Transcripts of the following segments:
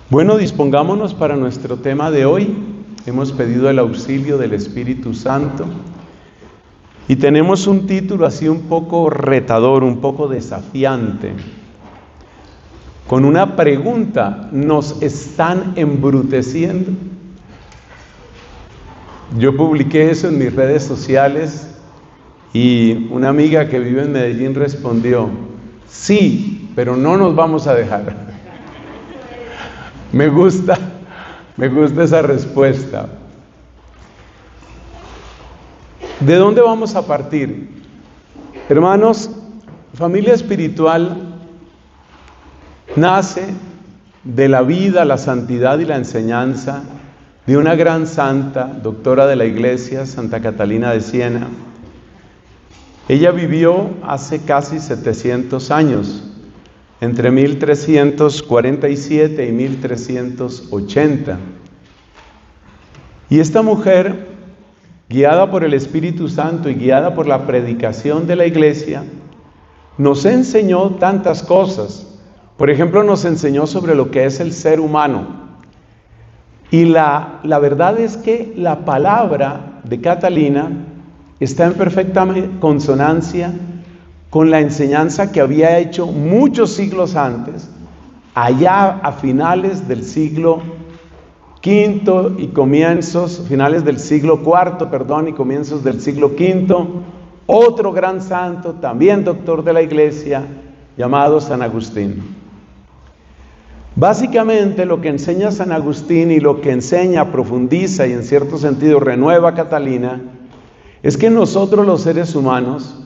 Bueno, dispongámonos para nuestro tema de hoy. Hemos pedido el auxilio del Espíritu Santo y tenemos un título así un poco retador, un poco desafiante, con una pregunta: ¿nos están embruteciendo? Yo publiqué eso en mis redes sociales y una amiga que vive en Medellín respondió: sí, pero no nos vamos a dejar. Me gusta esa respuesta. ¿De dónde vamos a partir? Hermanos, familia espiritual nace de la vida, la santidad y la enseñanza de una gran santa, doctora de la Iglesia, Santa Catalina de Siena. Ella vivió hace casi 700 años, entre 1347 y 1380. Y esta mujer, guiada por el Espíritu Santo y guiada por la predicación de la Iglesia, nos enseñó tantas cosas. Por ejemplo, nos enseñó sobre lo que es el ser humano. Y la verdad es que la palabra de Catalina está en perfecta consonancia con la enseñanza que había hecho muchos siglos antes, allá a finales del siglo V y finales del siglo IV, y comienzos del siglo V, otro gran santo, también doctor de la Iglesia, llamado San Agustín. Básicamente lo que enseña San Agustín y lo que enseña, profundiza y en cierto sentido renueva Catalina, es que nosotros los seres humanos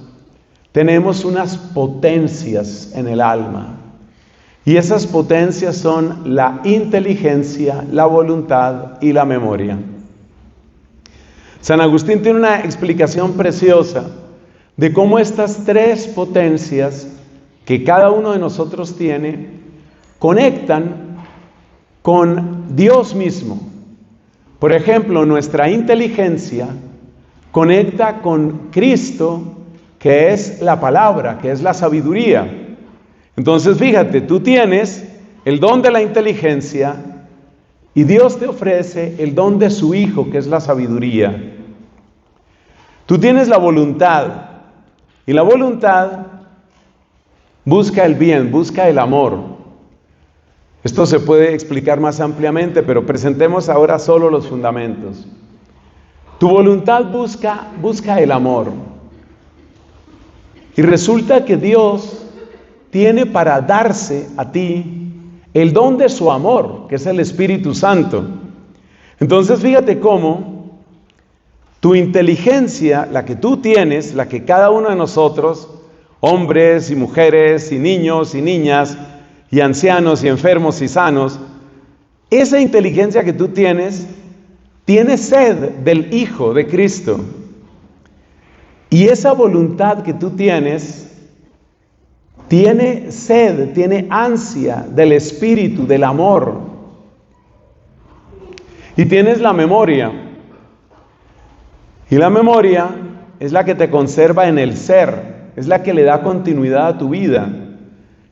tenemos unas potencias en el alma, y esas potencias son la inteligencia, la voluntad y la memoria. San Agustín tiene una explicación preciosa de cómo estas tres potencias que cada uno de nosotros tiene conectan con Dios mismo. Por ejemplo, nuestra inteligencia conecta con Cristo, que es la palabra, que es la sabiduría. Entonces, fíjate, tú tienes el don de la inteligencia y Dios te ofrece el don de su Hijo, que es la sabiduría. Tú tienes la voluntad, y la voluntad busca el bien, busca el amor. Esto se puede explicar más ampliamente, pero presentemos ahora solo los fundamentos. Tu voluntad busca el amor. Y resulta que Dios tiene para darse a ti el don de su amor, que es el Espíritu Santo. Entonces fíjate cómo tu inteligencia, la que tú tienes, la que cada uno de nosotros, hombres y mujeres y niños y niñas y ancianos y enfermos y sanos, esa inteligencia que tú tienes, tiene sed del Hijo de Cristo. Y esa voluntad que tú tienes, tiene sed, tiene ansia del Espíritu, del amor. Y tienes la memoria. Y la memoria es la que te conserva en el ser, es la que le da continuidad a tu vida.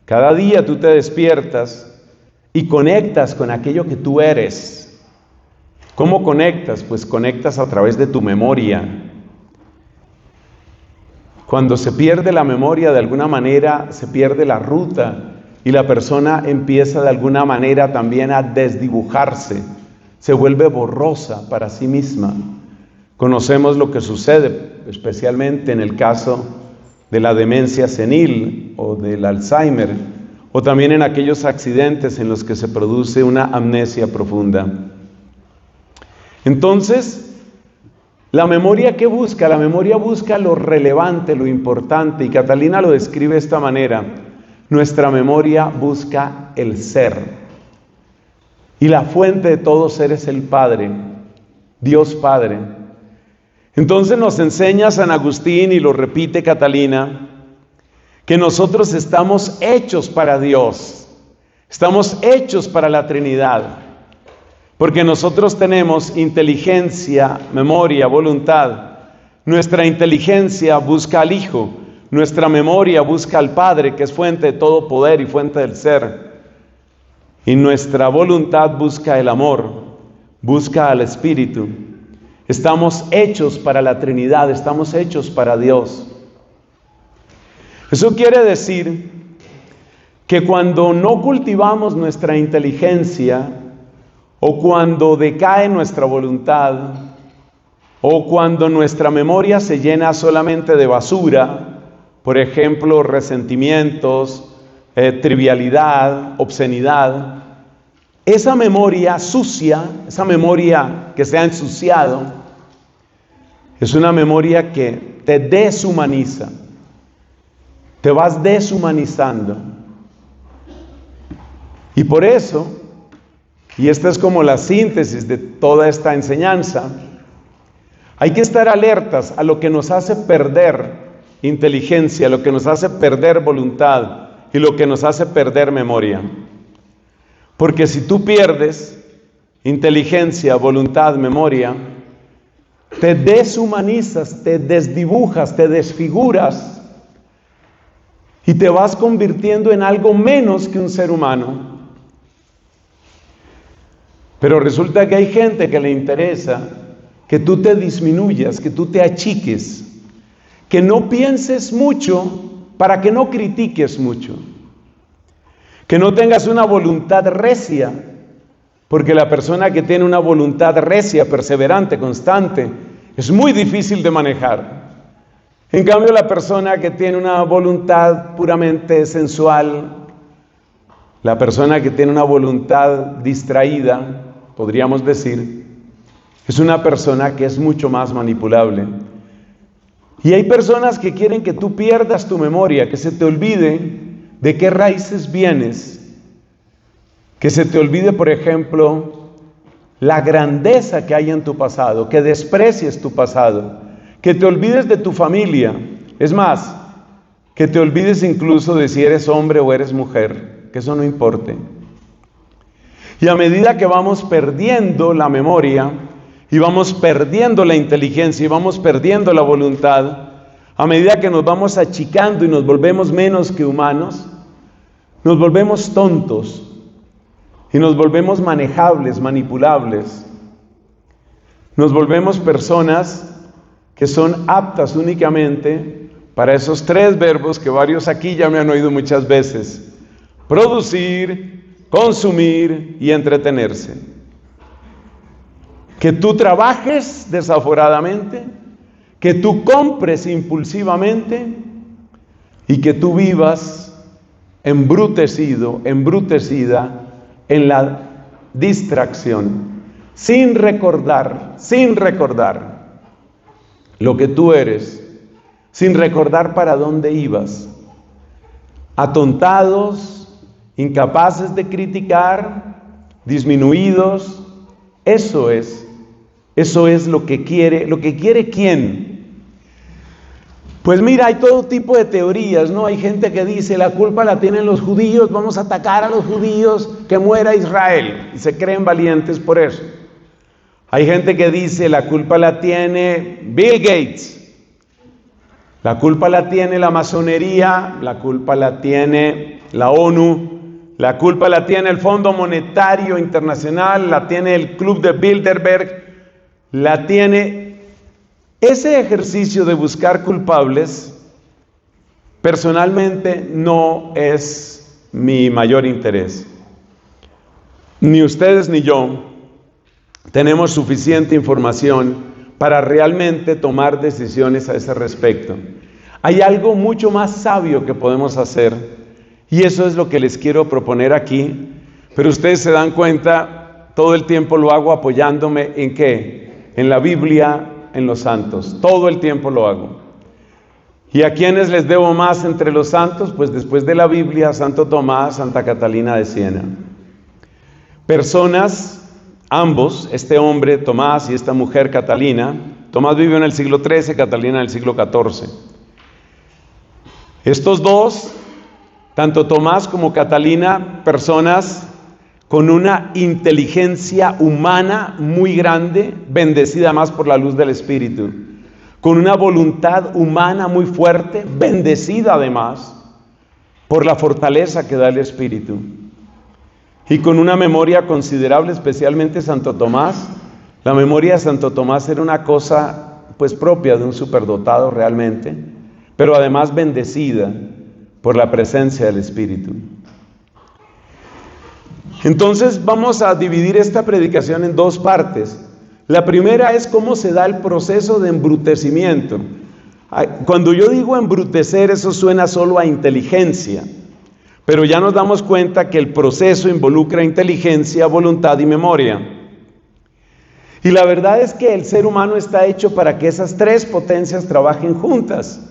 Cada día tú te despiertas y conectas con aquello que tú eres. ¿Cómo conectas? Pues conectas a través de tu memoria. Cuando se pierde la memoria, de alguna manera se pierde la ruta y la persona empieza de alguna manera también a desdibujarse, se vuelve borrosa para sí misma. Conocemos lo que sucede, especialmente en el caso de la demencia senil o del Alzheimer, o también en aquellos accidentes en los que se produce una amnesia profunda. Entonces, ¿la memoria qué busca? La memoria busca lo relevante, lo importante, y Catalina lo describe de esta manera: nuestra memoria busca el ser. Y la fuente de todo ser es el Padre, Dios Padre. Entonces nos enseña San Agustín, y lo repite Catalina, que nosotros estamos hechos para Dios, estamos hechos para la Trinidad. Porque nosotros tenemos inteligencia, memoria, voluntad. Nuestra inteligencia busca al Hijo, nuestra memoria busca al Padre, que es fuente de todo poder y fuente del ser. y nuestra voluntad busca el amor, busca al Espíritu. Estamos hechos para la Trinidad, estamos hechos para Dios. Eso quiere decir que cuando no cultivamos nuestra inteligencia, o cuando decae nuestra voluntad, o cuando nuestra memoria se llena solamente de basura, por ejemplo, resentimientos, trivialidad, obscenidad, esa memoria sucia, esa memoria que se ha ensuciado, es una memoria que te deshumaniza, te vas deshumanizando. Y por eso, y esta es como la síntesis de toda esta enseñanza, hay que estar alertas a lo que nos hace perder inteligencia, lo que nos hace perder voluntad y lo que nos hace perder memoria. Porque si tú pierdes inteligencia, voluntad, memoria, te deshumanizas, te desdibujas, te desfiguras y te vas convirtiendo en algo menos que un ser humano. Pero resulta que hay gente que le interesa que tú te disminuyas, que tú te achiques, que no pienses mucho para que no critiques mucho, que no tengas una voluntad recia, porque la persona que tiene una voluntad recia, perseverante, constante, es muy difícil de manejar. En cambio, la persona que tiene una voluntad puramente sensual, la persona que tiene una voluntad distraída, podríamos decir, es una persona que es mucho más manipulable. Y hay personas que quieren que tú pierdas tu memoria, que se te olvide de qué raíces vienes, que se te olvide, por ejemplo, la grandeza que hay en tu pasado, que desprecies tu pasado, que te olvides de tu familia, es más, que te olvides incluso de si eres hombre o eres mujer, que eso no importe. Y a medida que vamos perdiendo la memoria, y vamos perdiendo la inteligencia, y vamos perdiendo la voluntad, a medida que nos vamos achicando y nos volvemos menos que humanos, nos volvemos tontos, y nos volvemos manejables, manipulables. Nos volvemos personas que son aptas únicamente para esos tres verbos que varios aquí ya me han oído muchas veces: producir, consumir y entretenerse. Que tú trabajes desaforadamente, que tú compres impulsivamente y que tú vivas embrutecido, embrutecida en la distracción, sin recordar lo que tú eres, sin recordar para dónde ibas, atontados, incapaces de criticar, disminuidos. Eso es lo que quiere ¿quién? Pues mira, hay todo tipo de teorías, ¿no? Hay gente que dice, la culpa la tienen los judíos, vamos a atacar a los judíos, que muera Israel, y se creen valientes por eso. Hay gente que dice, la culpa la tiene Bill Gates, la culpa la tiene la masonería, la culpa la tiene la ONU, la culpa la tiene el Fondo Monetario Internacional, la tiene el Club de Bilderberg, la tiene... Ese ejercicio de buscar culpables, personalmente no es mi mayor interés. Ni ustedes ni yo tenemos suficiente información para realmente tomar decisiones a ese respecto. Hay algo mucho más sabio que podemos hacer, y eso es lo que les quiero proponer aquí, pero ustedes se dan cuenta, todo el tiempo lo hago apoyándome ¿en qué? En la Biblia, en los santos, todo el tiempo lo hago. ¿Y a quiénes les debo más entre los santos? Pues después de la Biblia, Santo Tomás, Santa Catalina de Siena. Personas, ambos, este hombre Tomás y esta mujer Catalina. Tomás vivió en el siglo XIII, Catalina en el siglo XIV. Estos dos, tanto Tomás como Catalina, personas con una inteligencia humana muy grande, bendecida más por la luz del Espíritu, con una voluntad humana muy fuerte, bendecida además por la fortaleza que da el Espíritu. y con una memoria considerable, especialmente Santo Tomás. La memoria de Santo Tomás era una cosa pues propia de un superdotado realmente, pero además bendecida por la presencia del Espíritu. Entonces vamos a dividir esta predicación en dos partes. La primera es cómo se da el proceso de embrutecimiento. Cuando yo digo embrutecer, eso suena solo a inteligencia, pero ya nos damos cuenta que el proceso involucra inteligencia, voluntad y memoria. Y la verdad es que el ser humano está hecho para que esas tres potencias trabajen juntas.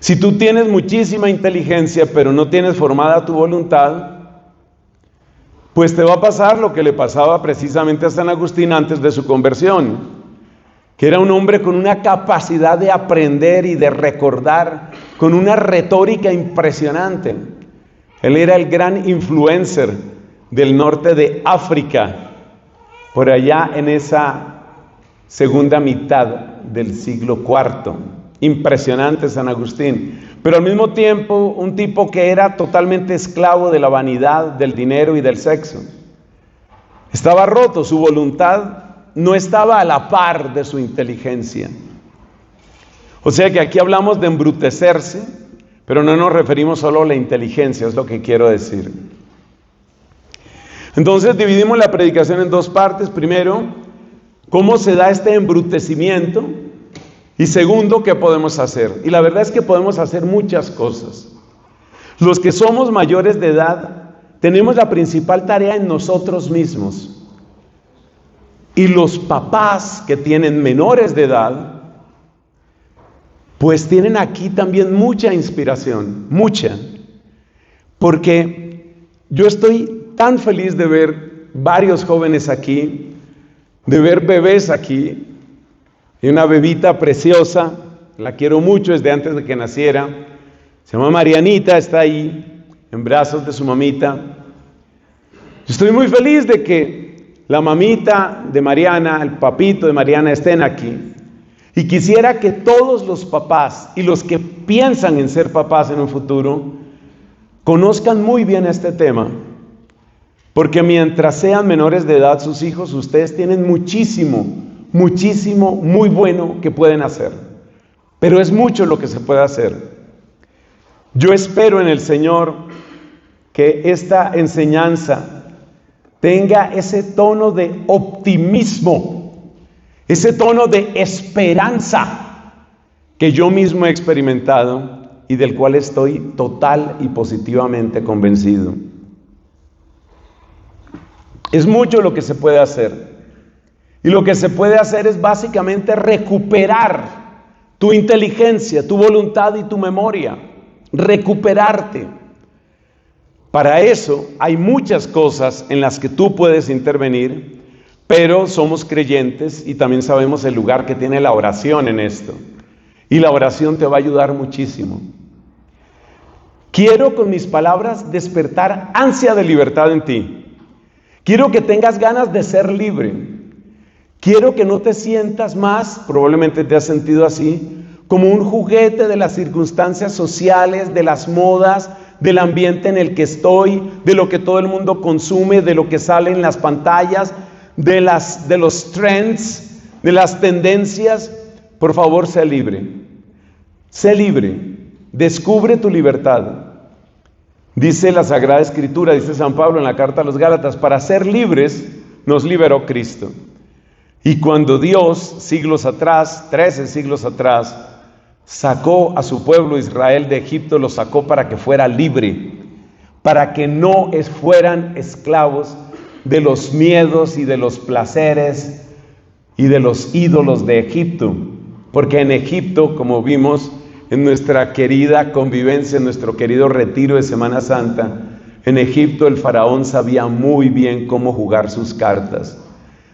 Si tú tienes muchísima inteligencia, pero no tienes formada tu voluntad, pues te va a pasar lo que le pasaba precisamente a San Agustín antes de su conversión, que era un hombre con una capacidad de aprender y de recordar, con una retórica impresionante. Él era el gran influencer del norte de África, por allá en esa segunda mitad del siglo IV. Impresionante San Agustín, pero al mismo tiempo un tipo que era totalmente esclavo de la vanidad, del dinero y del sexo. Estaba roto, su voluntad no estaba a la par de su inteligencia. O sea que aquí hablamos de embrutecerse, pero no nos referimos solo a la inteligencia, es lo que quiero decir. Entonces dividimos la predicación en dos partes. Primero, cómo se da este embrutecimiento. Y segundo, ¿qué podemos hacer? Y la verdad es que podemos hacer muchas cosas. Los que somos mayores de edad, tenemos la principal tarea en nosotros mismos. Y los papás que tienen menores de edad, pues tienen aquí también mucha inspiración, mucha. Porque yo estoy tan feliz de ver varios jóvenes aquí, de ver bebés aquí. Y una bebita preciosa, la quiero mucho desde antes de que naciera, se llama Marianita, está ahí en brazos de su mamita. Estoy muy feliz de que la mamita de Mariana, el papito de Mariana estén aquí. Y quisiera que todos los papás y los que piensan en ser papás en un futuro conozcan muy bien este tema. Porque mientras sean menores de edad sus hijos, ustedes tienen muchísimo, muy bueno que pueden hacer. Pero es mucho lo que se puede hacer. Yo espero en el Señor que esta enseñanza tenga ese tono de optimismo, ese tono de esperanza que yo mismo he experimentado y del cual estoy total y positivamente convencido. Es mucho lo que se puede hacer. Y lo que se puede hacer es básicamente recuperar tu inteligencia, tu voluntad y tu memoria. Recuperarte. Para eso hay muchas cosas en las que tú puedes intervenir, pero somos creyentes y también sabemos el lugar que tiene la oración en esto. Y la oración te va a ayudar muchísimo. Quiero con mis palabras despertar ansia de libertad en ti. Quiero que tengas ganas de ser libre. Quiero que no te sientas más, probablemente te has sentido así, como un juguete de las circunstancias sociales, de las modas, del ambiente en el que estoy, de lo que todo el mundo consume, de lo que sale en las pantallas, de los trends, de las tendencias. Por favor, sé libre. Sé libre. Descubre tu libertad. Dice la Sagrada Escritura, dice San Pablo en la carta a los Gálatas, para ser libres nos liberó Cristo. Y cuando Dios, siglos atrás, 13 siglos atrás, sacó a su pueblo Israel de Egipto, lo sacó para que fuera libre, para que no fueran esclavos de los miedos y de los placeres y de los ídolos de Egipto. Porque en Egipto, como vimos en nuestra querida convivencia, en nuestro querido retiro de Semana Santa, en Egipto el faraón sabía muy bien cómo jugar sus cartas.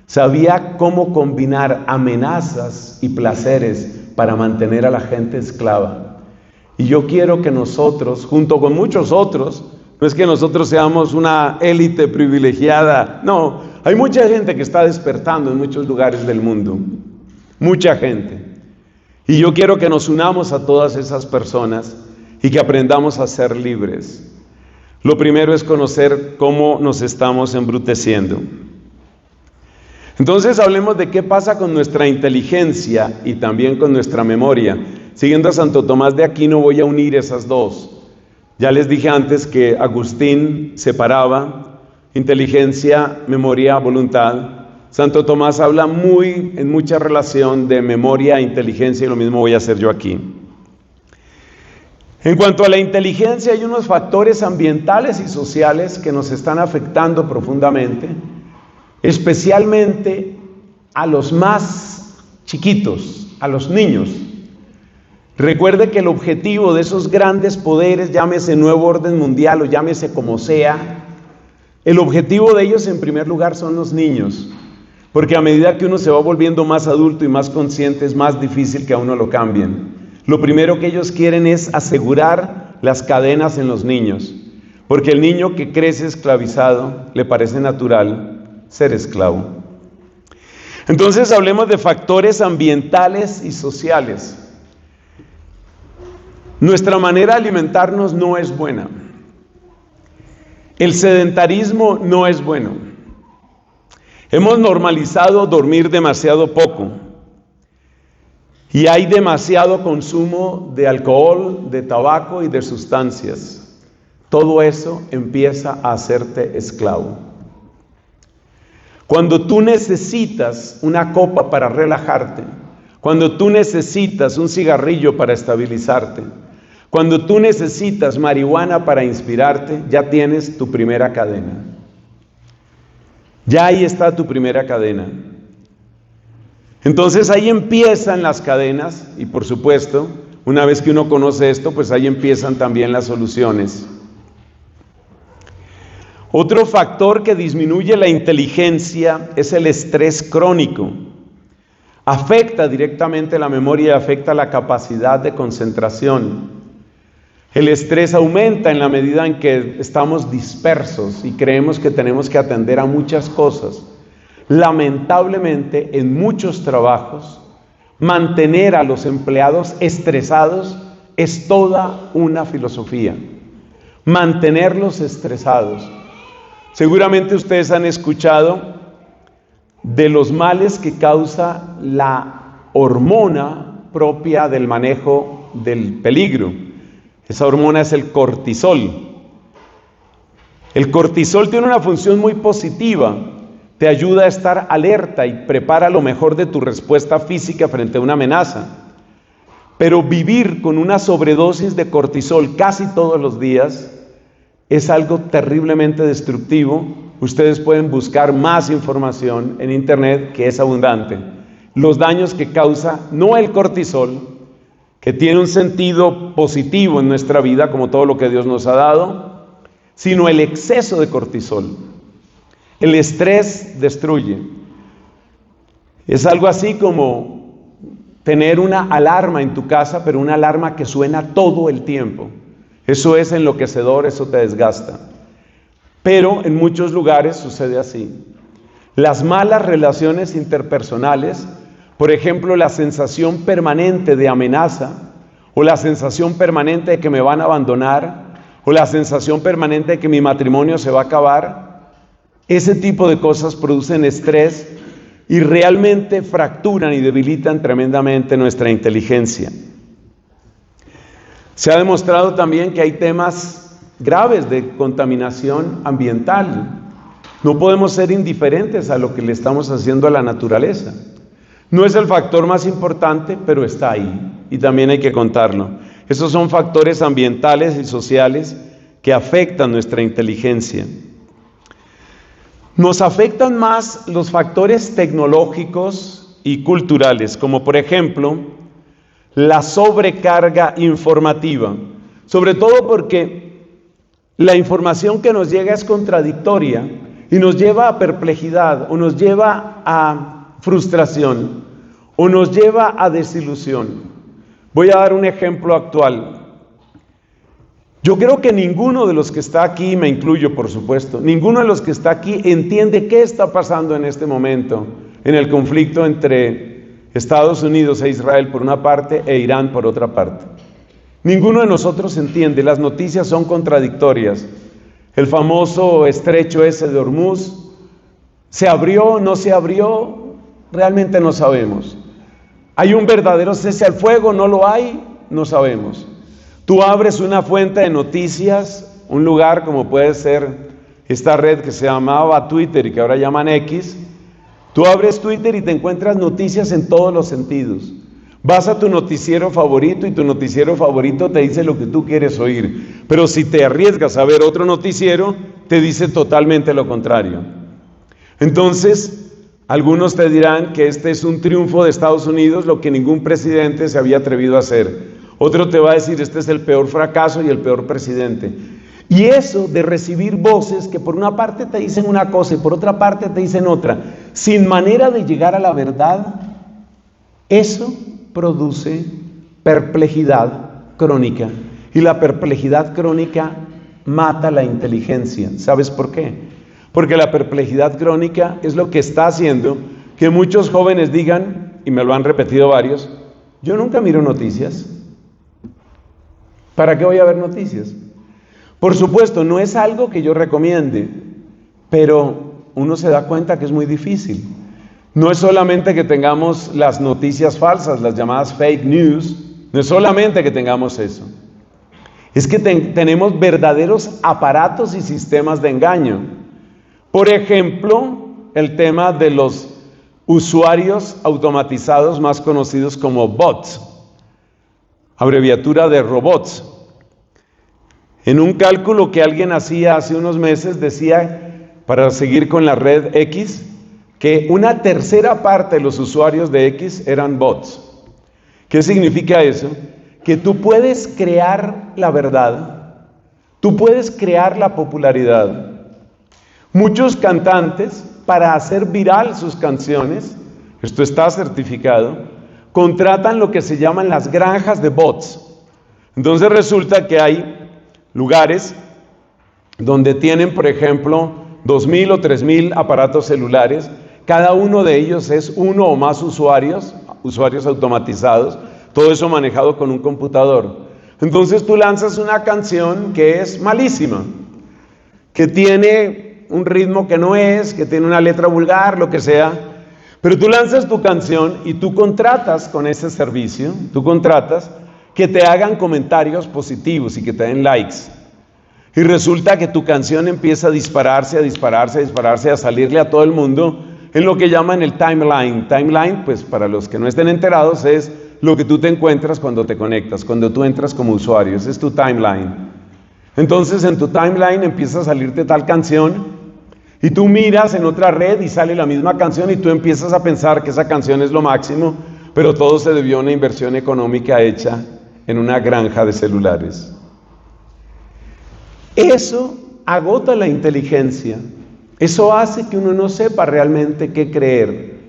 Sabía cómo combinar amenazas y placeres para mantener a la gente esclava. Y yo quiero que nosotros, junto con muchos otros, no es que nosotros seamos una élite privilegiada, no, hay mucha gente que está despertando en muchos lugares del mundo, mucha gente. Y yo quiero que nos unamos a todas esas personas y que aprendamos a ser libres. Lo primero es conocer cómo nos estamos embruteciendo. Entonces hablemos de qué pasa con nuestra inteligencia y también con nuestra memoria. Siguiendo a Santo Tomás de Aquino voy a unir esas dos. Ya les dije antes que Agustín separaba inteligencia, memoria, voluntad. Santo Tomás habla en mucha relación de memoria e inteligencia, y lo mismo voy a hacer yo aquí. En cuanto a la inteligencia, hay unos factores ambientales y sociales que nos están afectando profundamente, especialmente a los más chiquitos, a los niños. Recuerde que el objetivo de esos grandes poderes, llámese nuevo orden mundial o llámese como sea, el objetivo de ellos en primer lugar son los niños, porque a medida que uno se va volviendo más adulto y más consciente, es más difícil que a uno lo cambien. Lo primero que ellos quieren es asegurar las cadenas en los niños, porque el niño que crece esclavizado le parece natural ser esclavo. Entonces hablemos de factores ambientales y sociales. Nuestra manera de alimentarnos no es buena. El sedentarismo no es bueno. Hemos normalizado dormir demasiado poco. Y hay demasiado consumo de alcohol, de tabaco y de sustancias. Todo eso empieza a hacerte esclavo. Cuando tú necesitas una copa para relajarte, cuando tú necesitas un cigarrillo para estabilizarte, cuando tú necesitas marihuana para inspirarte, ya tienes tu primera cadena. Ya ahí está tu primera cadena. Entonces ahí empiezan las cadenas y por supuesto, una vez que uno conoce esto, pues ahí empiezan también las soluciones. Otro factor que disminuye la inteligencia es el estrés crónico. Afecta directamente la memoria y afecta la capacidad de concentración. El estrés aumenta en la medida en que estamos dispersos y creemos que tenemos que atender a muchas cosas. Lamentablemente, en muchos trabajos, mantener a los empleados estresados es toda una filosofía. Mantenerlos estresados. Seguramente ustedes han escuchado de los males que causa la hormona propia del manejo del peligro. Esa hormona es el cortisol. El cortisol tiene una función muy positiva. Te ayuda a estar alerta y prepara lo mejor de tu respuesta física frente a una amenaza. Pero vivir con una sobredosis de cortisol casi todos los días es algo terriblemente destructivo. Ustedes pueden buscar más información en internet, que es abundante. Los daños que causa, no el cortisol, que tiene un sentido positivo en nuestra vida, como todo lo que Dios nos ha dado, sino el exceso de cortisol. El estrés destruye. Es algo así como tener una alarma en tu casa, pero una alarma que suena todo el tiempo. Eso es enloquecedor, eso te desgasta. Pero en muchos lugares sucede así. Las malas relaciones interpersonales, por ejemplo, la sensación permanente de amenaza, o la sensación permanente de que me van a abandonar, o la sensación permanente de que mi matrimonio se va a acabar, ese tipo de cosas producen estrés y realmente fracturan y debilitan tremendamente nuestra inteligencia. Se ha demostrado también que hay temas graves de contaminación ambiental. No podemos ser indiferentes a lo que le estamos haciendo a la naturaleza. No es el factor más importante, pero está ahí y también hay que contarlo. Esos son factores ambientales y sociales que afectan nuestra inteligencia. Nos afectan más los factores tecnológicos y culturales, como por ejemplo la sobrecarga informativa, sobre todo porque la información que nos llega es contradictoria y nos lleva a perplejidad o nos lleva a frustración o nos lleva a desilusión. Voy a dar un ejemplo actual. Yo creo que ninguno de los que está aquí, me incluyo por supuesto, ninguno de los que está aquí entiende qué está pasando en este momento en el conflicto entre Estados Unidos e Israel por una parte e Irán por otra parte. Ninguno de nosotros entiende, las noticias son contradictorias. El famoso estrecho ese de Hormuz, ¿se abrió, no se abrió? Realmente no sabemos. ¿Hay un verdadero cese al fuego? ¿No lo hay? No sabemos. Tú abres una fuente de noticias, un lugar como puede ser esta red que se llamaba Twitter y que ahora llaman X. Tú abres Twitter y te encuentras noticias en todos los sentidos. Vas a tu noticiero favorito y tu noticiero favorito te dice lo que tú quieres oír. Pero si te arriesgas a ver otro noticiero, te dice totalmente lo contrario. Entonces, algunos te dirán que este es un triunfo de Estados Unidos, lo que ningún presidente se había atrevido a hacer. Otro te va a decir, este es el peor fracaso y el peor presidente. Y eso de recibir voces que por una parte te dicen una cosa y por otra parte te dicen otra, sin manera de llegar a la verdad, eso produce perplejidad crónica. Y la perplejidad crónica mata la inteligencia. ¿Sabes por qué? Porque la perplejidad crónica es lo que está haciendo que muchos jóvenes digan, y me lo han repetido varios, yo nunca miro noticias. ¿Para qué voy a ver noticias? Por supuesto, no es algo que yo recomiende, pero uno se da cuenta que es muy difícil. No es solamente que tengamos las noticias falsas, las llamadas fake news, no es solamente que tengamos eso. Es que tenemos verdaderos aparatos y sistemas de engaño. Por ejemplo, el tema de los usuarios automatizados más conocidos como bots, abreviatura de robots. En un cálculo que alguien hacía hace unos meses decía, para seguir con la red X, que una tercera parte de los usuarios de X eran bots. ¿Qué significa eso? Que tú puedes crear la verdad, tú puedes crear la popularidad. Muchos cantantes, para hacer viral sus canciones, esto está certificado, contratan lo que se llaman las granjas de bots. Entonces resulta que hay lugares donde tienen, por ejemplo, 2,000 o 3,000 aparatos celulares. Cada uno de ellos es uno o más usuarios automatizados, todo eso manejado con un computador. Entonces tú lanzas una canción que es malísima, que tiene un ritmo que no es, que tiene una letra vulgar, lo que sea, pero tú lanzas tu canción y tú contratas con ese servicio, tú contratas que te hagan comentarios positivos y que te den likes. Y resulta que tu canción empieza a dispararse, a salirle a todo el mundo en lo que llaman el timeline. Timeline, pues para los que no estén enterados, es lo que tú te encuentras cuando te conectas, cuando tú entras como usuario. Ese es tu timeline. Entonces en tu timeline empieza a salirte tal canción y tú miras en otra red y sale la misma canción y tú empiezas a pensar que esa canción es lo máximo, pero todo se debió a una inversión económica hecha en una granja de celulares. Eso agota la inteligencia. Eso hace que uno no sepa realmente qué creer,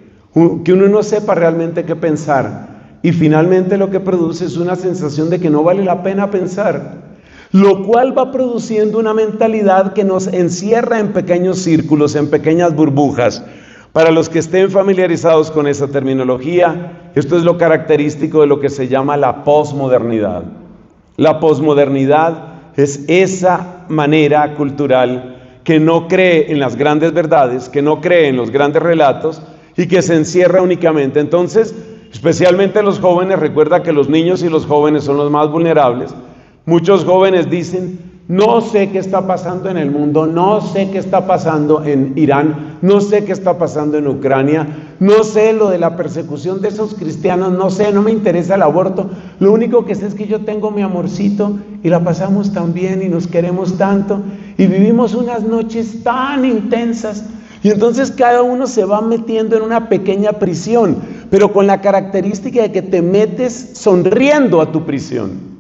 que uno no sepa realmente qué pensar. Y finalmente lo que produce es una sensación de que no vale la pena pensar, lo cual va produciendo una mentalidad que nos encierra en pequeños círculos, en pequeñas burbujas. Para los que estén familiarizados con esa terminología, esto es lo característico de lo que se llama la posmodernidad. La posmodernidad es esa manera cultural que no cree en las grandes verdades, que no cree en los grandes relatos y que se encierra únicamente. Entonces, especialmente los jóvenes, recuerda que los niños y los jóvenes son los más vulnerables. Muchos jóvenes dicen, no sé qué está pasando en el mundo, no sé qué está pasando en Irán, no sé qué está pasando en Ucrania, no sé lo de la persecución de esos cristianos, no sé, no me interesa el aborto, lo único que sé es que yo tengo mi amorcito y la pasamos tan bien y nos queremos tanto y vivimos unas noches tan intensas. Y entonces cada uno se va metiendo en una pequeña prisión, pero con la característica de que te metes sonriendo a tu prisión.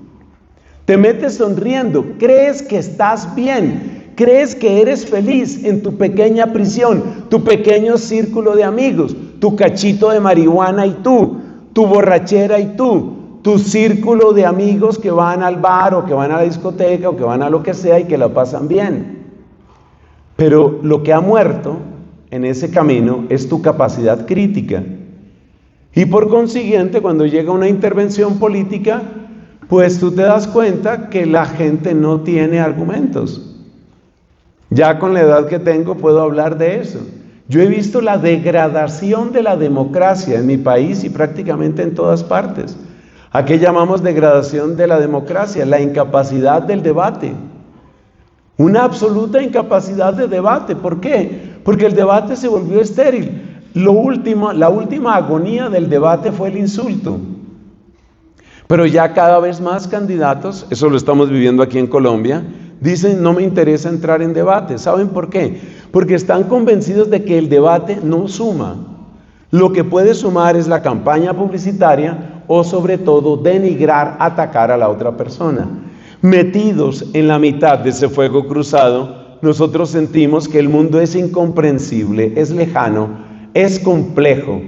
Te metes sonriendo, crees que estás bien, crees que eres feliz en tu pequeña prisión, tu pequeño círculo de amigos, tu cachito de marihuana y tú, tu borrachera y tú, tu círculo de amigos que van al bar o que van a la discoteca o que van a lo que sea y que la pasan bien. Pero lo que ha muerto en ese camino es tu capacidad crítica. Y por consiguiente, cuando llega una intervención política, pues tú te das cuenta que la gente no tiene argumentos. Ya con la edad que tengo puedo hablar de eso. Yo he visto la degradación de la democracia en mi país y prácticamente en todas partes. ¿A qué llamamos degradación de la democracia? La incapacidad del debate. Una absoluta incapacidad de debate. ¿Por qué? Porque el debate se volvió estéril. La última agonía del debate fue el insulto. Pero ya cada vez más candidatos, eso lo estamos viviendo aquí en Colombia, dicen: no me interesa entrar en debate. ¿Saben por qué? Porque están convencidos de que el debate no suma. Lo que puede sumar es la campaña publicitaria o sobre todo denigrar, atacar a la otra persona. Metidos en la mitad de ese fuego cruzado, nosotros sentimos que el mundo es incomprensible, es lejano, es complejo.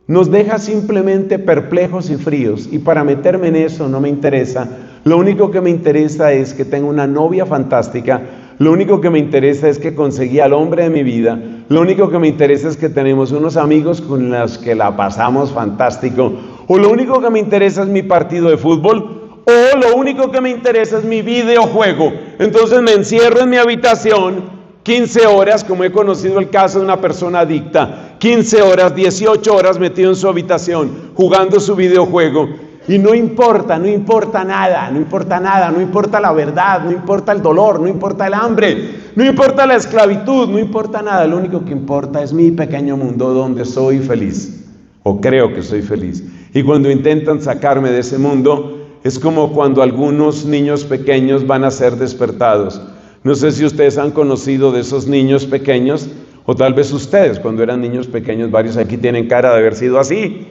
Nos deja simplemente perplejos y fríos, y para meterme en eso no me interesa. Lo único que me interesa es que tengo una novia fantástica, lo único que me interesa es que conseguí al hombre de mi vida, lo único que me interesa es que tenemos unos amigos con los que la pasamos fantástico, o lo único que me interesa es mi partido de fútbol, o lo único que me interesa es mi videojuego. Entonces me encierro en mi habitación 15 horas, como he conocido el caso de una persona adicta, 15 horas, 18 horas metido en su habitación, jugando su videojuego, y no importa nada, no importa la verdad, no importa el dolor, no importa el hambre, no importa la esclavitud, no importa nada. Lo único que importa es mi pequeño mundo donde soy feliz, o creo que soy feliz. Y cuando intentan sacarme de ese mundo, es como cuando algunos niños pequeños van a ser despertados. No sé si ustedes han conocido de esos niños pequeños, o tal vez ustedes cuando eran niños pequeños, varios aquí tienen cara de haber sido así.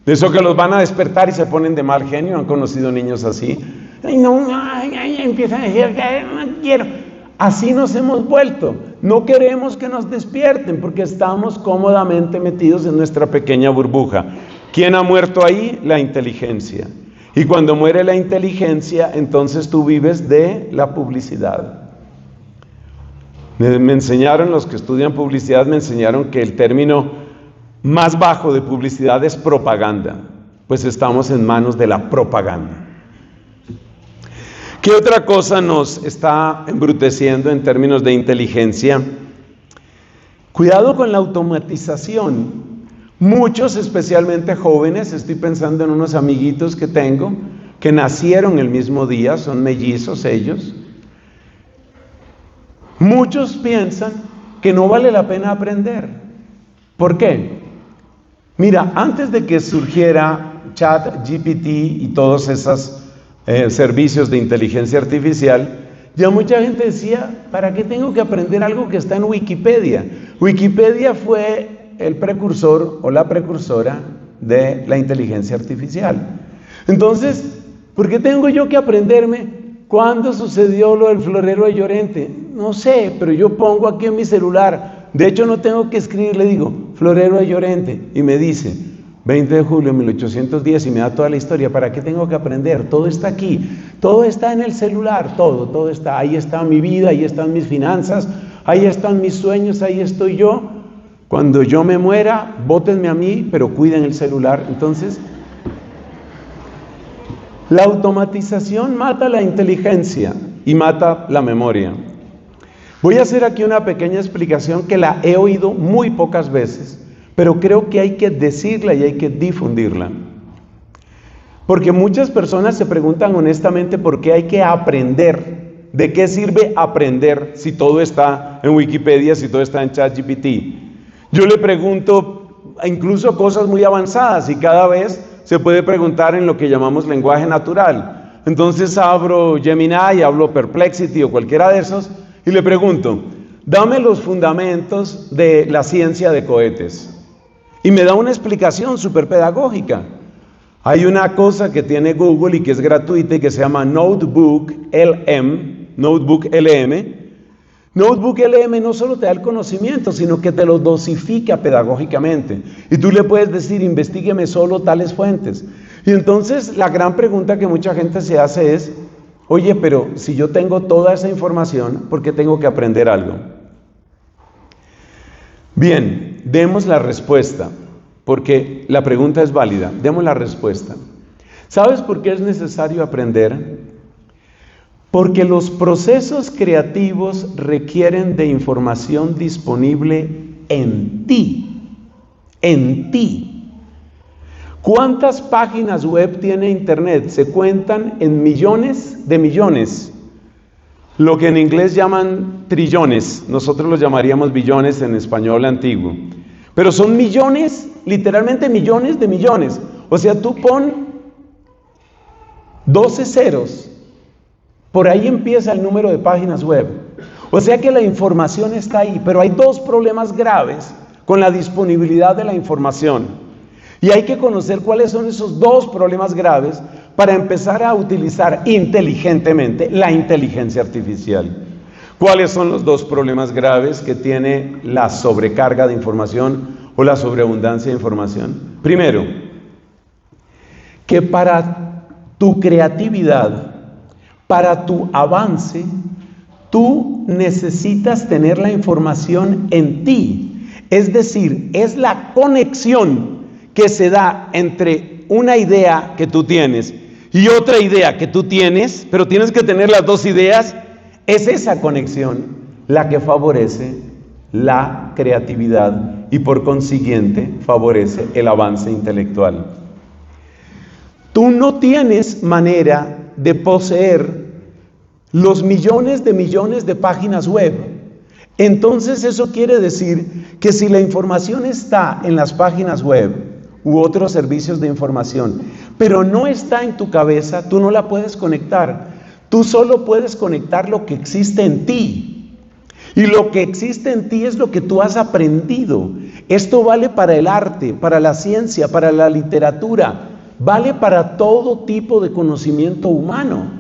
De eso que los van a despertar y se ponen de mal genio. ¿Han conocido niños así? Empiezan a decir que no quiero. Así nos hemos vuelto. No queremos que nos despierten porque estamos cómodamente metidos en nuestra pequeña burbuja. ¿Quién ha muerto ahí? La inteligencia. Y cuando muere la inteligencia, entonces tú vives de la publicidad. Me enseñaron, los que estudian publicidad, me enseñaron que el término más bajo de publicidad es propaganda. Pues estamos en manos de la propaganda. ¿Qué otra cosa nos está embruteciendo en términos de inteligencia? Cuidado con la automatización. Muchos, especialmente jóvenes, estoy pensando en unos amiguitos que tengo, que nacieron el mismo día, son mellizos ellos. Muchos piensan que no vale la pena aprender. ¿Por qué? Mira, antes de que surgiera ChatGPT y todos esos servicios de inteligencia artificial, ya mucha gente decía: ¿para qué tengo que aprender algo que está en Wikipedia? Wikipedia fue el precursor o la precursora de la inteligencia artificial. Entonces, ¿por qué tengo yo que aprenderme cuándo sucedió lo del florero de Llorente? No sé, pero yo pongo aquí en mi celular. De hecho, no tengo que escribir, le digo florero de Llorente y me dice 20 de julio de 1810 y me da toda la historia. ¿Para qué tengo que aprender? Todo está aquí, todo está en el celular, todo está. Ahí está mi vida, ahí están mis finanzas, ahí están mis sueños, ahí estoy yo. Cuando yo me muera, bótenme a mí, pero cuiden el celular. Entonces, la automatización mata la inteligencia y mata la memoria. Voy a hacer aquí una pequeña explicación que la he oído muy pocas veces, pero creo que hay que decirla y hay que difundirla. Porque muchas personas se preguntan honestamente por qué hay que aprender. ¿De qué sirve aprender si todo está en Wikipedia, si todo está en ChatGPT? Yo le pregunto incluso cosas muy avanzadas y cada vez se puede preguntar en lo que llamamos lenguaje natural. Entonces abro Gemini, hablo Perplexity o cualquiera de esos y le pregunto: dame los fundamentos de la ciencia de cohetes. Y me da una explicación súper pedagógica. Hay una cosa que tiene Google y que es gratuita y que se llama Notebook LM. Notebook LM no solo te da el conocimiento, sino que te lo dosifica pedagógicamente. Y tú le puedes decir: investígueme solo tales fuentes. Y entonces la gran pregunta que mucha gente se hace es: oye, pero si yo tengo toda esa información, ¿por qué tengo que aprender algo? Bien, demos la respuesta, porque la pregunta es válida. Demos la respuesta. ¿Sabes por qué es necesario aprender? Porque los procesos creativos requieren de información disponible en ti. En ti. ¿Cuántas páginas web tiene Internet? Se cuentan en millones de millones. Lo que en inglés llaman trillones. Nosotros los llamaríamos billones en español antiguo. Pero son millones, literalmente millones de millones. O sea, tú pon 12 ceros. Por ahí empieza el número de páginas web. O sea que la información está ahí, pero hay dos problemas graves con la disponibilidad de la información. Y hay que conocer cuáles son esos dos problemas graves para empezar a utilizar inteligentemente la inteligencia artificial. ¿Cuáles son los dos problemas graves que tiene la sobrecarga de información o la sobreabundancia de información? Primero, que para tu creatividad, para tu avance, tú necesitas tener la información en ti. Es decir, es la conexión que se da entre una idea que tú tienes y otra idea que tú tienes, pero tienes que tener las dos ideas. Es esa conexión la que favorece la creatividad y por consiguiente favorece el avance intelectual. Tú no tienes manera de poseer los millones de páginas web. Entonces eso quiere decir que si la información está en las páginas web u otros servicios de información, pero no está en tu cabeza, tú no la puedes conectar. Tú solo puedes conectar lo que existe en ti. Y lo que existe en ti es lo que tú has aprendido. Esto vale para el arte, para la ciencia, para la literatura. Vale para todo tipo de conocimiento humano.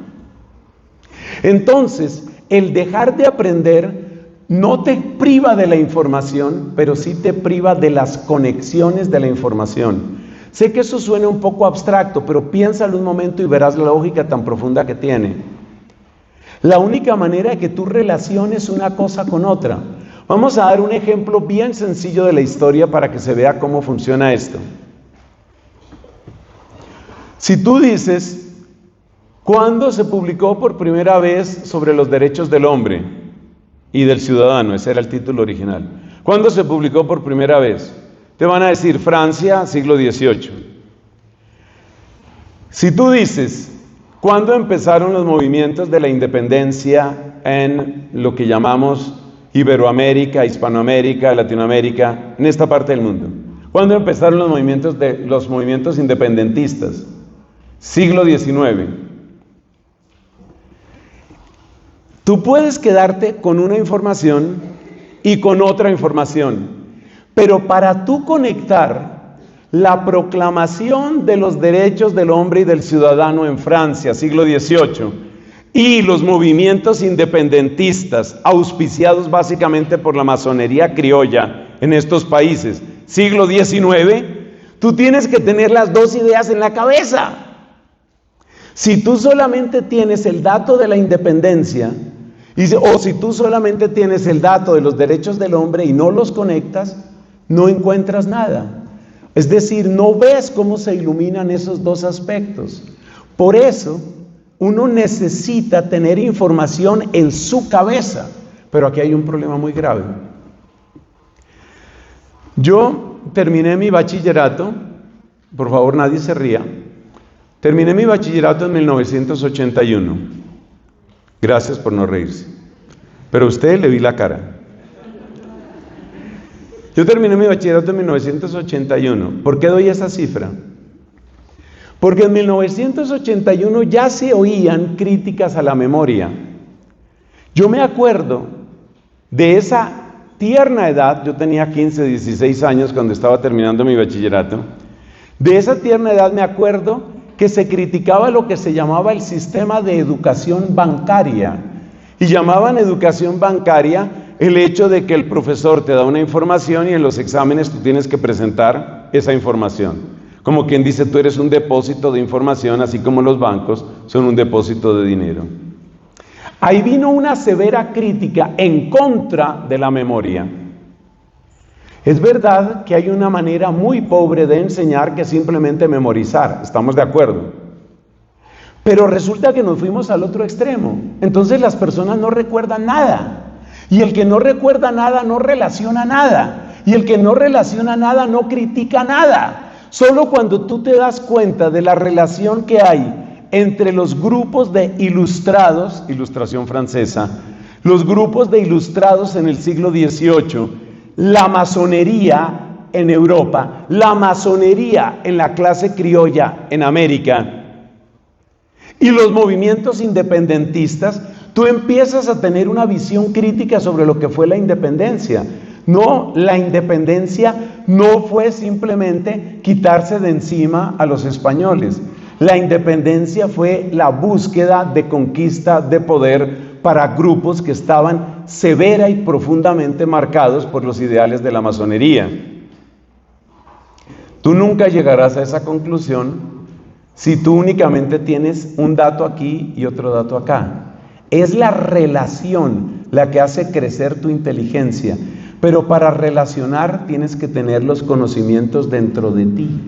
Entonces, el dejar de aprender no te priva de la información, pero sí te priva de las conexiones de la información. Sé que eso suena un poco abstracto, pero piénsalo un momento y verás la lógica tan profunda que tiene. La única manera de que tú relaciones una cosa con otra. Vamos a dar un ejemplo bien sencillo de la historia para que se vea cómo funciona esto. Si tú dices, ¿cuándo se publicó por primera vez sobre los derechos del hombre y del ciudadano? Ese era el título original. ¿Cuándo se publicó por primera vez? Te van a decir Francia, siglo XVIII. Si tú dices, ¿cuándo empezaron los movimientos de la independencia en lo que llamamos Iberoamérica, Hispanoamérica, Latinoamérica, en esta parte del mundo? ¿Cuándo empezaron los movimientos independentistas? Siglo XIX. Tú puedes quedarte con una información y con otra información, pero para tú conectar la proclamación de los derechos del hombre y del ciudadano en Francia, siglo XVIII, y los movimientos independentistas, auspiciados básicamente por la masonería criolla en estos países, siglo XIX, tú tienes que tener las dos ideas en la cabeza. Si tú solamente tienes el dato de la independencia, o si tú solamente tienes el dato de los derechos del hombre y no los conectas, no encuentras nada. Es decir, no ves cómo se iluminan esos dos aspectos. Por eso, uno necesita tener información en su cabeza. Pero aquí hay un problema muy grave. Yo terminé mi bachillerato, por favor nadie se ría, terminé mi bachillerato en 1981. Gracias por no reírse. Pero a usted le vi la cara. Yo terminé mi bachillerato en 1981. ¿Por qué doy esa cifra? Porque en 1981 ya se oían críticas a la memoria. Yo me acuerdo de esa tierna edad, yo tenía 15, 16 años cuando estaba terminando mi bachillerato. De esa tierna edad me acuerdo que se criticaba lo que se llamaba el sistema de educación bancaria. Y llamaban educación bancaria el hecho de que el profesor te da una información y en los exámenes tú tienes que presentar esa información. Como quien dice, tú eres un depósito de información, así como los bancos son un depósito de dinero. Ahí vino una severa crítica en contra de la memoria. Es verdad que hay una manera muy pobre de enseñar que simplemente memorizar, estamos de acuerdo. Pero resulta que nos fuimos al otro extremo. Entonces las personas no recuerdan nada. Y el que no recuerda nada no relaciona nada. Y el que no relaciona nada no critica nada. Solo cuando tú te das cuenta de la relación que hay entre los grupos de ilustrados, ilustración francesa, los grupos de ilustrados en el siglo XVIII, la masonería en Europa, la masonería en la clase criolla en América y los movimientos independentistas, tú empiezas a tener una visión crítica sobre lo que fue la independencia. No, la independencia no fue simplemente quitarse de encima a los españoles. La independencia fue la búsqueda de conquista de poder para grupos que estaban severa y profundamente marcados por los ideales de la masonería. Tú nunca llegarás a esa conclusión si tú únicamente tienes un dato aquí y otro dato acá. Es la relación la que hace crecer tu inteligencia, pero para relacionar tienes que tener los conocimientos dentro de ti.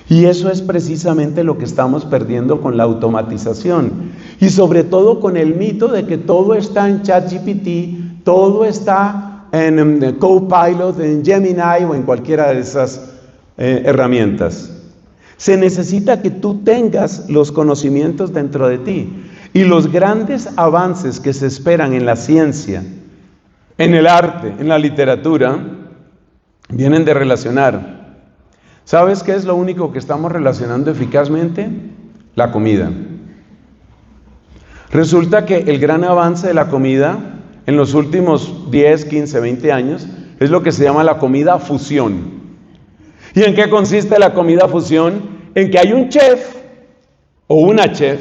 Y eso es precisamente lo que estamos perdiendo con la automatización. Y sobre todo con el mito de que todo está en ChatGPT, todo está en Copilot, en Gemini o en cualquiera de esas herramientas. Se necesita que tú tengas los conocimientos dentro de ti. Y los grandes avances que se esperan en la ciencia, en el arte, en la literatura, vienen de relacionar. ¿Sabes qué es lo único que estamos relacionando eficazmente? La comida. Resulta que el gran avance de la comida en los últimos 10, 15, 20 años es lo que se llama la comida fusión. ¿Y en qué consiste la comida fusión? En que hay un chef o una chef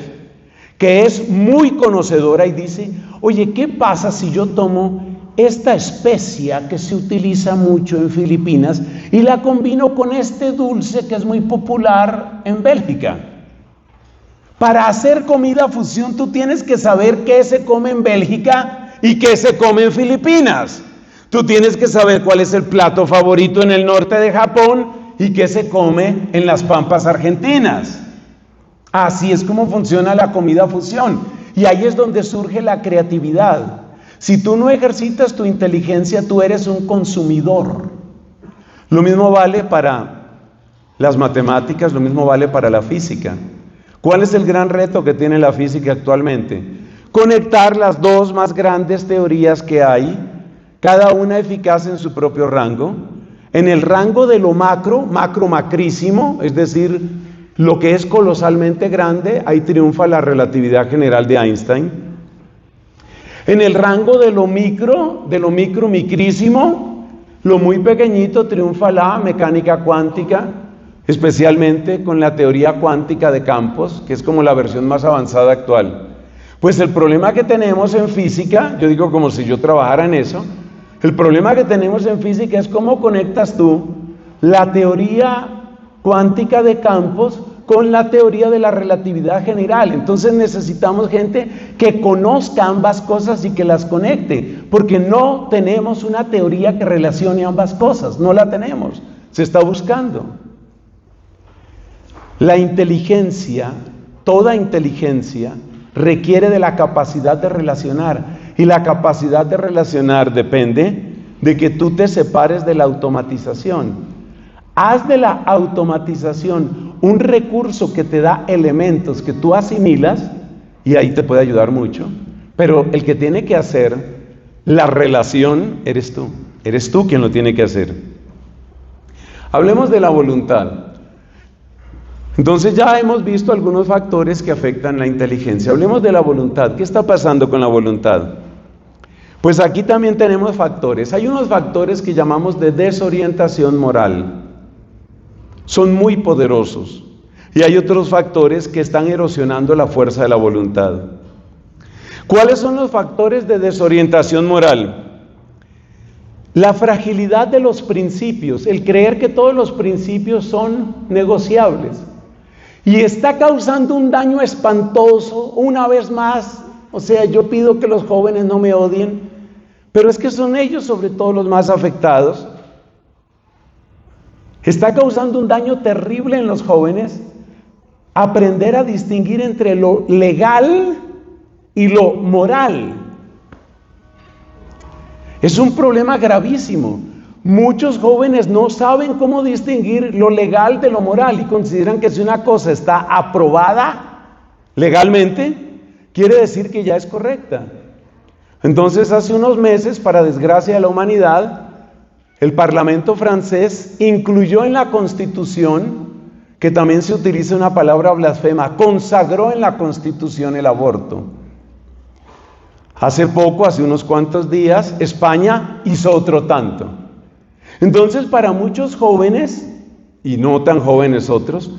que es muy conocedora y dice, oye, ¿qué pasa si yo tomo esta especia que se utiliza mucho en Filipinas y la combino con este dulce que es muy popular en Bélgica? Para hacer comida fusión tú tienes que saber qué se come en Bélgica y qué se come en Filipinas. Tú tienes que saber cuál es el plato favorito en el norte de Japón y qué se come en las pampas argentinas. Así es como funciona la comida fusión. Y ahí es donde surge la creatividad. Si tú no ejercitas tu inteligencia, tú eres un consumidor. Lo mismo vale para las matemáticas, lo mismo vale para la física. ¿Cuál es el gran reto que tiene la física actualmente? Conectar las dos más grandes teorías que hay, cada una eficaz en su propio rango. En el rango de lo macrísimo, es decir, lo que es colosalmente grande, ahí triunfa la relatividad general de Einstein. En el rango de lo micrísimo, lo muy pequeñito, triunfa la mecánica cuántica, especialmente con la teoría cuántica de campos, que es como la versión más avanzada actual. Pues el problema que tenemos en física, yo digo como si yo trabajara en eso, el problema que tenemos en física es cómo conectas tú la teoría cuántica de campos con la teoría de la relatividad general. Entonces necesitamos gente que conozca ambas cosas y que las conecte, porque no tenemos una teoría que relacione ambas cosas, no la tenemos, se está buscando. La inteligencia, toda inteligencia, requiere de la capacidad de relacionar, y la capacidad de relacionar depende de que tú te separes de la automatización. Haz de la automatización un recurso que te da elementos que tú asimilas y ahí te puede ayudar mucho, pero el que tiene que hacer la relación eres tú quien lo tiene que hacer. Hablemos de la voluntad. Entonces ya hemos visto algunos factores que afectan la inteligencia. Hablemos de la voluntad. ¿Qué está pasando con la voluntad? Pues aquí también tenemos factores. Hay unos factores que llamamos de desorientación moral. Son muy poderosos. Y hay otros factores que están erosionando la fuerza de la voluntad. ¿Cuáles son los factores de desorientación moral? La fragilidad de los principios, el creer que todos los principios son negociables. Y está causando un daño espantoso, una vez más. O sea, yo pido que los jóvenes no me odien, pero es que son ellos sobre todo los más afectados. Está causando un daño terrible en los jóvenes, aprender a distinguir entre lo legal y lo moral. Es un problema gravísimo. Muchos jóvenes no saben cómo distinguir lo legal de lo moral y consideran que si una cosa está aprobada legalmente, quiere decir que ya es correcta. Entonces, hace unos meses, para desgracia de la humanidad, el Parlamento francés incluyó en la Constitución, que también se utiliza una palabra blasfema, consagró en la Constitución el aborto. Hace poco, hace unos cuantos días, España hizo otro tanto. Entonces, para muchos jóvenes, y no tan jóvenes otros,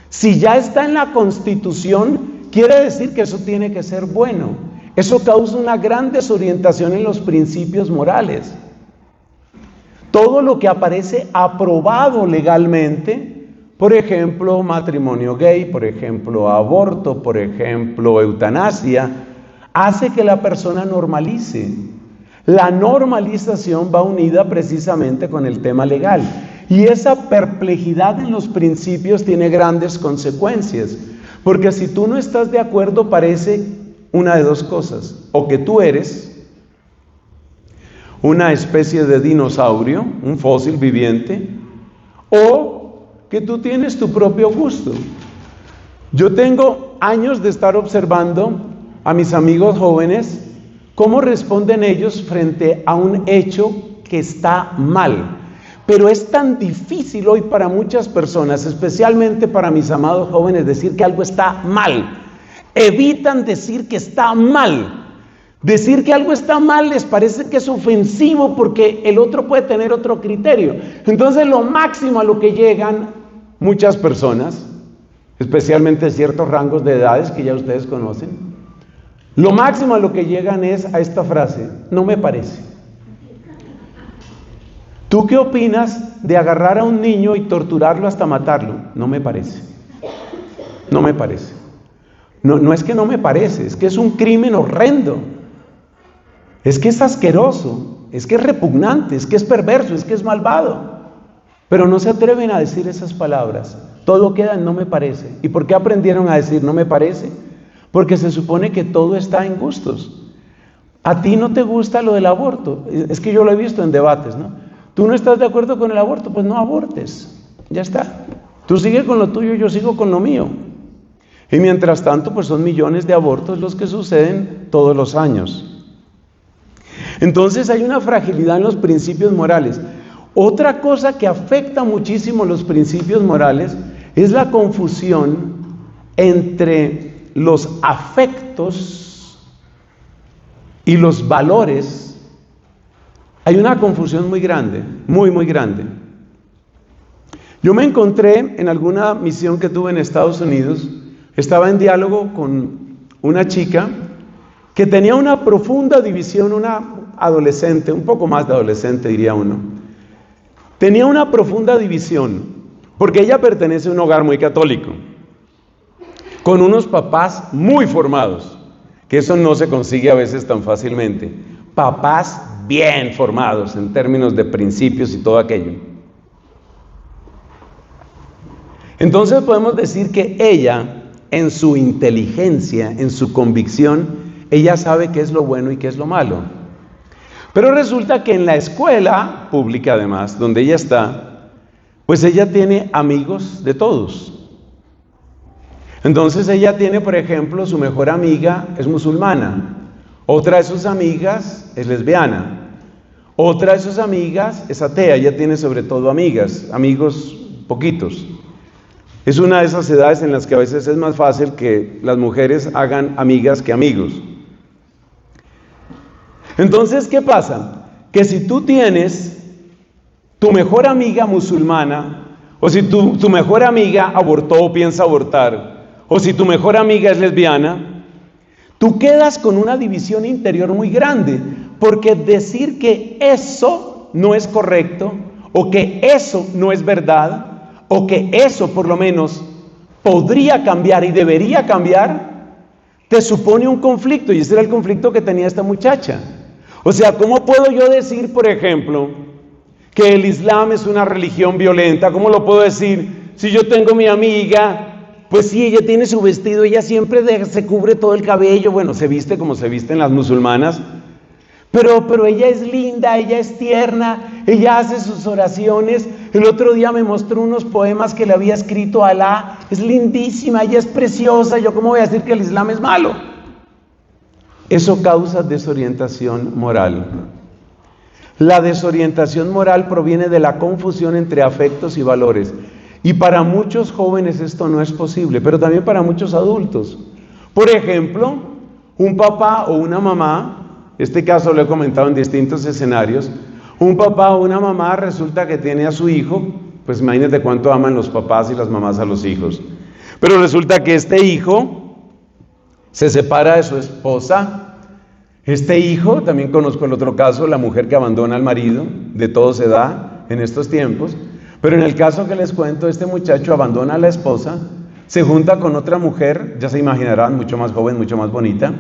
si ya está en la Constitución, quiere decir que eso tiene que ser bueno. Eso causa una gran desorientación en los principios morales. Todo lo que aparece aprobado legalmente, por ejemplo, matrimonio gay, por ejemplo, aborto, por ejemplo, eutanasia, hace que la persona normalice. La normalización va unida precisamente con el tema legal. Y esa perplejidad en los principios tiene grandes consecuencias. Porque si tú no estás de acuerdo, parece una de dos cosas. O que tú eres una especie de dinosaurio, un fósil viviente, o que tú tienes tu propio gusto. Yo tengo años de estar observando a mis amigos jóvenes cómo responden ellos frente a un hecho que está mal. Pero es tan difícil hoy para muchas personas, especialmente para mis amados jóvenes, decir que algo está mal. Evitan decir que está mal. Decir que algo está mal les parece que es ofensivo porque el otro puede tener otro criterio. Entonces, lo máximo a lo que llegan muchas personas, especialmente ciertos rangos de edades que ya ustedes conocen, lo máximo a lo que llegan es a esta frase: no me parece. ¿Tú qué opinas de agarrar a un niño y torturarlo hasta matarlo? No me parece. No me parece. No es que no me parece, es que es un crimen horrendo. Es que es asqueroso, es que es repugnante, es que es perverso, es que es malvado. Pero no se atreven a decir esas palabras. Todo queda en no me parece. ¿Y por qué aprendieron a decir no me parece? Porque se supone que todo está en gustos. A ti no te gusta lo del aborto. Es que yo lo he visto en debates, ¿no? Tú no estás de acuerdo con el aborto, pues no abortes. Ya está. Tú sigue con lo tuyo, yo sigo con lo mío. Y mientras tanto, pues son millones de abortos los que suceden todos los años. Entonces hay una fragilidad en los principios morales. Otra cosa que afecta muchísimo los principios morales es la confusión entre los afectos y los valores. Hay una confusión muy grande, muy grande. Yo me encontré en alguna misión que tuve en Estados Unidos, estaba en diálogo con una chica que tenía una profunda división, una adolescente, un poco más de adolescente diría uno. Tenía una profunda división, porque ella pertenece a un hogar muy católico, con unos papás muy formados, que eso no se consigue a veces tan fácilmente. Papás bien formados en términos de principios y todo aquello. Entonces podemos decir que ella, en su inteligencia, en su convicción, ella sabe qué es lo bueno y qué es lo malo. Pero resulta que en la escuela pública, además, donde ella está, pues ella tiene amigos de todos. Entonces ella tiene, por ejemplo, su mejor amiga es musulmana, otra de sus amigas es lesbiana, otra de sus amigas es atea. Ella tiene sobre todo amigas, amigos poquitos. Es una de esas edades en las que a veces es más fácil que las mujeres hagan amigas que amigos. Entonces, ¿qué pasa? Que si tú tienes tu mejor amiga musulmana, o si tu mejor amiga abortó o piensa abortar, o si tu mejor amiga es lesbiana, tú quedas con una división interior muy grande, porque decir que eso no es correcto, o que eso no es verdad, o que eso por lo menos podría cambiar y debería cambiar, te supone un conflicto, y ese era el conflicto que tenía esta muchacha. O sea, ¿cómo puedo yo decir, por ejemplo, que el Islam es una religión violenta? ¿Cómo lo puedo decir si yo tengo mi amiga Pues sí, ella tiene su vestido, ella siempre se cubre todo el cabello, bueno, se viste como se visten las musulmanas, pero ella es linda, ella es tierna, ella hace sus oraciones. El otro día me mostró unos poemas que le había escrito a Alá, es lindísima, ella es preciosa, yo cómo voy a decir que el Islam es malo. Eso causa desorientación moral. La desorientación moral proviene de la confusión entre afectos y valores. Y para muchos jóvenes esto no es posible, pero también para muchos adultos. Por ejemplo, un papá o una mamá, este caso lo he comentado en distintos escenarios, un papá o una mamá resulta que tiene a su hijo, pues imagínate cuánto aman los papás y las mamás a los hijos, pero resulta que este hijo se separa de su esposa. Este hijo, también conozco el otro caso, la mujer que abandona al marido, de todo se da en estos tiempos, pero en el caso que les cuento, este muchacho abandona a la esposa, se junta con otra mujer, ya se imaginarán, mucho más joven, mucho más bonita,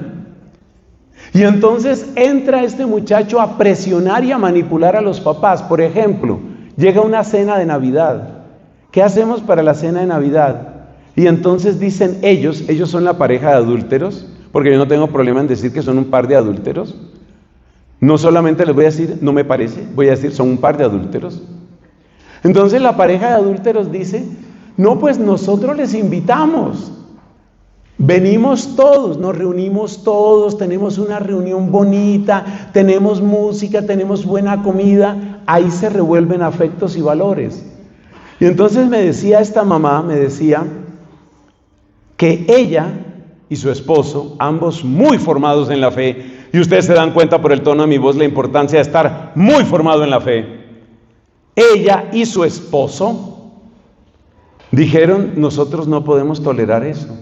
y entonces entra este muchacho a presionar y a manipular a los papás. Por ejemplo, llega una cena de Navidad. ¿Qué hacemos para la cena de Navidad? Y entonces dicen ellos son la pareja de adúlteros, porque yo no tengo problema en decir que son un par de adúlteros. No solamente les voy a decir, no me parece, voy a decir, son un par de adúlteros. Entonces la pareja de adúlteros dice, no, pues nosotros les invitamos. Venimos todos, nos reunimos todos, tenemos una reunión bonita, tenemos música, tenemos buena comida, ahí se revuelven afectos y valores. Y entonces me decía esta mamá, me decía que ella y su esposo, ambos muy formados en la fe, y ustedes se dan cuenta por el tono de mi voz la importancia de estar muy formado en la fe, ella y su esposo dijeron, nosotros no podemos tolerar eso.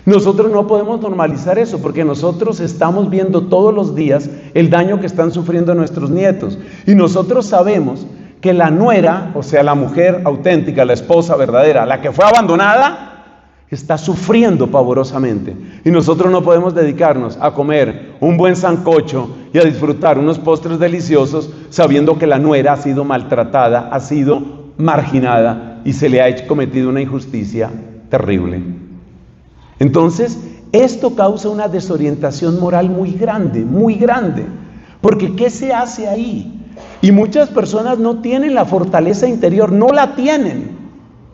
Nosotros no podemos normalizar eso porque nosotros estamos viendo todos los días el daño que están sufriendo nuestros nietos. Y nosotros sabemos que la nuera, o sea, la mujer auténtica, la esposa verdadera, la que fue abandonada, está sufriendo pavorosamente. Y nosotros no podemos dedicarnos a comer un buen sancocho y a disfrutar unos postres deliciosos sabiendo que la nuera ha sido maltratada, ha sido marginada y se le ha cometido una injusticia terrible. Entonces, esto causa una desorientación moral muy grande, porque ¿qué se hace ahí? Y muchas personas no tienen la fortaleza interior, no la tienen,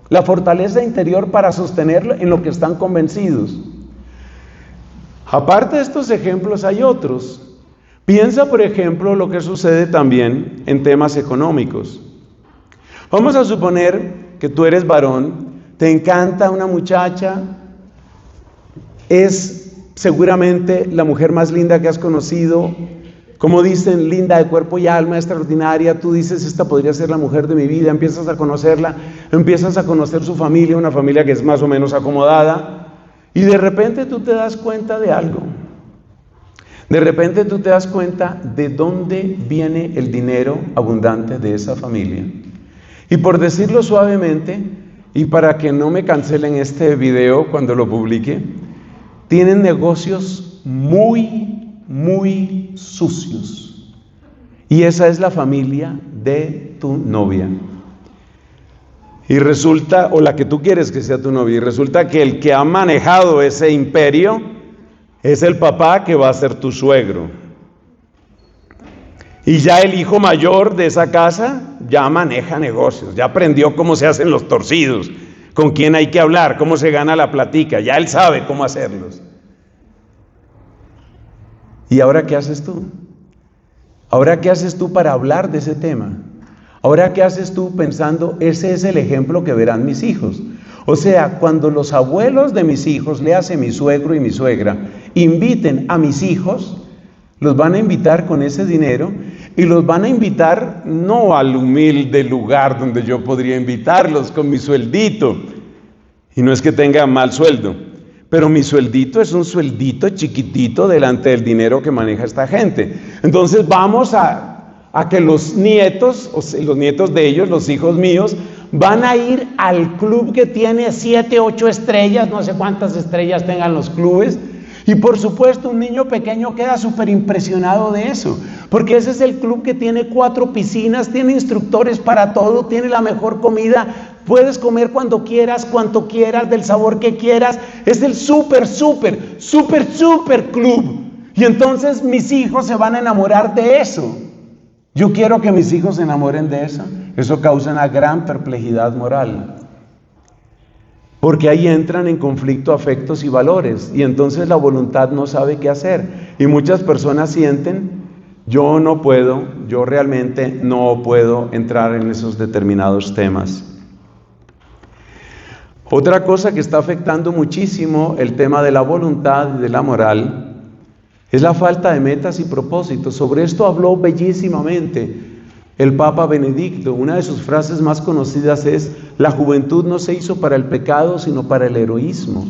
la fortaleza interior para sostenerlo en lo que están convencidos. Aparte de estos ejemplos hay otros. Piensa, por ejemplo, lo que sucede también en temas económicos. Vamos a suponer que tú eres varón, te encanta una muchacha, es seguramente la mujer más linda que has conocido, como dicen, linda de cuerpo y alma, extraordinaria. Tú dices, esta podría ser la mujer de mi vida, empiezas a conocerla, empiezas a conocer su familia, una familia que es más o menos acomodada, y de repente tú te das cuenta de algo. De repente tú te das cuenta de dónde viene el dinero abundante de esa familia. Y por decirlo suavemente, y para que no me cancelen este video cuando lo publique, tienen negocios muy sucios. Y esa es la familia de tu novia. Y resulta, o la que tú quieres que sea tu novia, y resulta que el que ha manejado ese imperio es el papá que va a ser tu suegro. Y ya el hijo mayor de esa casa ya maneja negocios, ya aprendió cómo se hacen los torcidos, con quién hay que hablar, cómo se gana la platica, ya él sabe cómo hacerlos. ¿Y ahora qué haces tú? ¿Ahora qué haces tú para hablar de ese tema? ¿Ahora qué haces tú pensando, ese es el ejemplo que verán mis hijos? O sea, cuando los abuelos de mis hijos, le hace mi suegro y mi suegra, inviten a mis hijos, los van a invitar con ese dinero y los van a invitar no al humilde lugar donde yo podría invitarlos con mi sueldito. Y no es que tenga mal sueldo, pero mi sueldito es un sueldito chiquitito delante del dinero que maneja esta gente. Entonces vamos a que los nietos, o sea, los nietos de ellos, los hijos míos, van a ir al club que tiene 7, 8 estrellas, no sé cuántas estrellas tengan los clubes. Y por supuesto un niño pequeño queda súper impresionado de eso, porque ese es el club que tiene 4 piscinas, tiene instructores para todo, tiene la mejor comida, puedes comer cuando quieras, cuanto quieras, del sabor que quieras. Es el super club. Y entonces mis hijos se van a enamorar de eso. Yo quiero que mis hijos se enamoren de eso. Eso causa una gran perplejidad moral. Porque ahí entran en conflicto afectos y valores. Y entonces la voluntad no sabe qué hacer. Y muchas personas sienten, yo realmente no puedo entrar en esos determinados temas. Otra cosa que está afectando muchísimo el tema de la voluntad y de la moral es la falta de metas y propósitos. Sobre esto habló bellísimamente el Papa Benedicto. Una de sus frases más conocidas es: la juventud no se hizo para el pecado, sino para el heroísmo.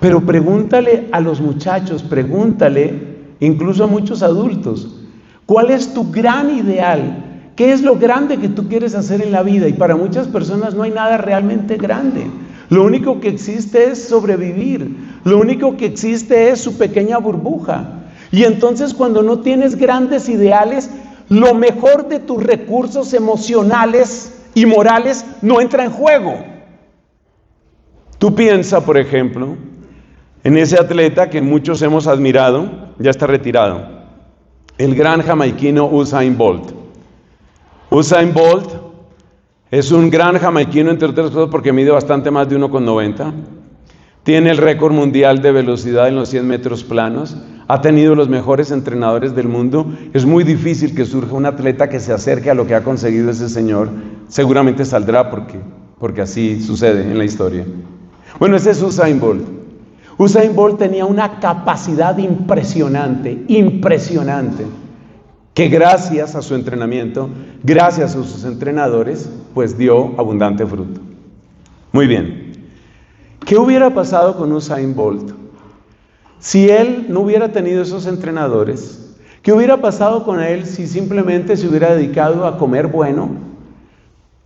Pero pregúntale a los muchachos, pregúntale incluso a muchos adultos, ¿cuál es tu gran ideal? ¿Qué es lo grande que tú quieres hacer en la vida? Y para muchas personas no hay nada realmente grande. Lo único que existe es sobrevivir. Lo único que existe es su pequeña burbuja. Y entonces cuando no tienes grandes ideales, lo mejor de tus recursos emocionales y morales no entra en juego. Tú piensa, por ejemplo, en ese atleta que muchos hemos admirado, ya está retirado, el gran jamaiquino Usain Bolt. Usain Bolt es un gran jamaiquino, entre otras cosas, porque mide bastante más de 1,90. Tiene el récord mundial de velocidad en los 100 metros planos. Ha tenido los mejores entrenadores del mundo. Es muy difícil que surja un atleta que se acerque a lo que ha conseguido ese señor. Seguramente saldrá porque así sucede en la historia. Bueno, ese es Usain Bolt. Usain Bolt tenía una capacidad impresionante, que gracias a su entrenamiento, gracias a sus entrenadores, pues dio abundante fruto. Muy bien. ¿Qué hubiera pasado con Usain Bolt si él no hubiera tenido esos entrenadores? ¿Qué hubiera pasado con él si simplemente se hubiera dedicado a comer bueno?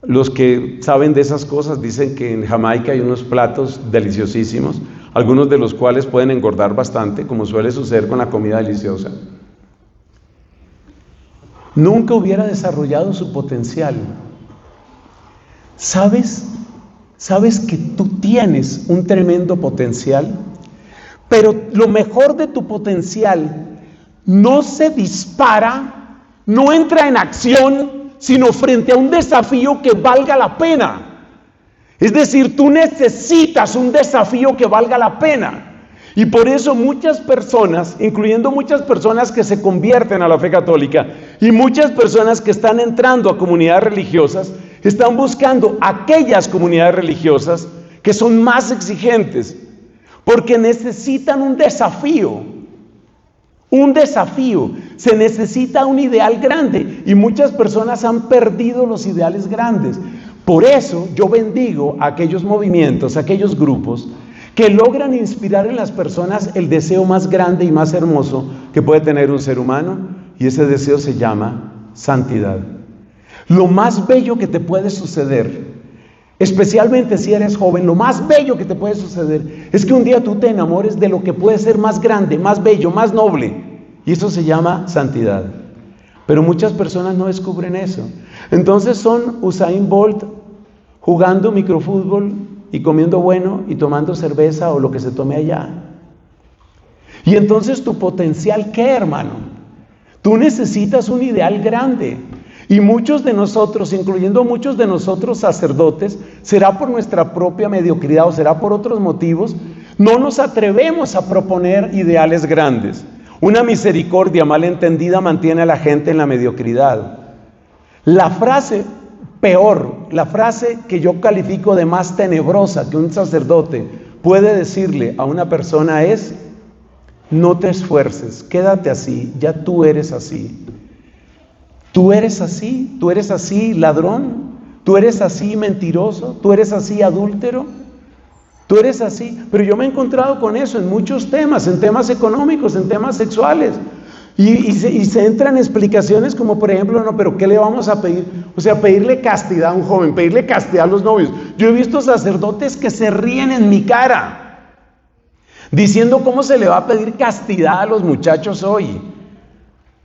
Los que saben de esas cosas dicen que en Jamaica hay unos platos deliciosísimos, algunos de los cuales pueden engordar bastante, como suele suceder con la comida deliciosa. Nunca hubiera desarrollado su potencial. ¿Sabes que tú tienes un tremendo potencial? Pero lo mejor de tu potencial no se dispara, no entra en acción, sino frente a un desafío que valga la pena. Es decir, tú necesitas un desafío que valga la pena. Y por eso muchas personas, incluyendo muchas personas que se convierten a la fe católica y muchas personas que están entrando a comunidades religiosas, están buscando aquellas comunidades religiosas que son más exigentes, porque necesitan un desafío. Se necesita un ideal grande y muchas personas han perdido los ideales grandes. Por eso yo bendigo a aquellos movimientos, a aquellos grupos que logran inspirar en las personas el deseo más grande y más hermoso que puede tener un ser humano, y ese deseo se llama santidad. Lo más bello que te puede suceder, especialmente si eres joven, lo más bello que te puede suceder es que un día tú te enamores de lo que puede ser más grande, más bello, más noble, y eso se llama santidad. Pero muchas personas no descubren eso. Entonces son Usain Bolt jugando microfútbol y comiendo bueno y tomando cerveza o lo que se tome allá. Y entonces tu potencial, ¿qué, hermano? Tú necesitas un ideal grande. Y muchos de nosotros, incluyendo muchos de nosotros sacerdotes, será por nuestra propia mediocridad o será por otros motivos, no nos atrevemos a proponer ideales grandes. Una misericordia mal entendida mantiene a la gente en la mediocridad. La frase peor, la frase que yo califico de más tenebrosa que un sacerdote puede decirle a una persona es: no te esfuerces, quédate así, ya tú eres así. Tú eres así ladrón, tú eres así mentiroso, tú eres así adúltero, tú eres así. Pero yo me he encontrado con eso en muchos temas, en temas económicos, en temas sexuales. Y se entran explicaciones como, por ejemplo, no, pero ¿qué le vamos a pedir? O sea, pedirle castidad a un joven, pedirle castidad a los novios. Yo he visto sacerdotes que se ríen en mi cara, diciendo cómo se le va a pedir castidad a los muchachos hoy.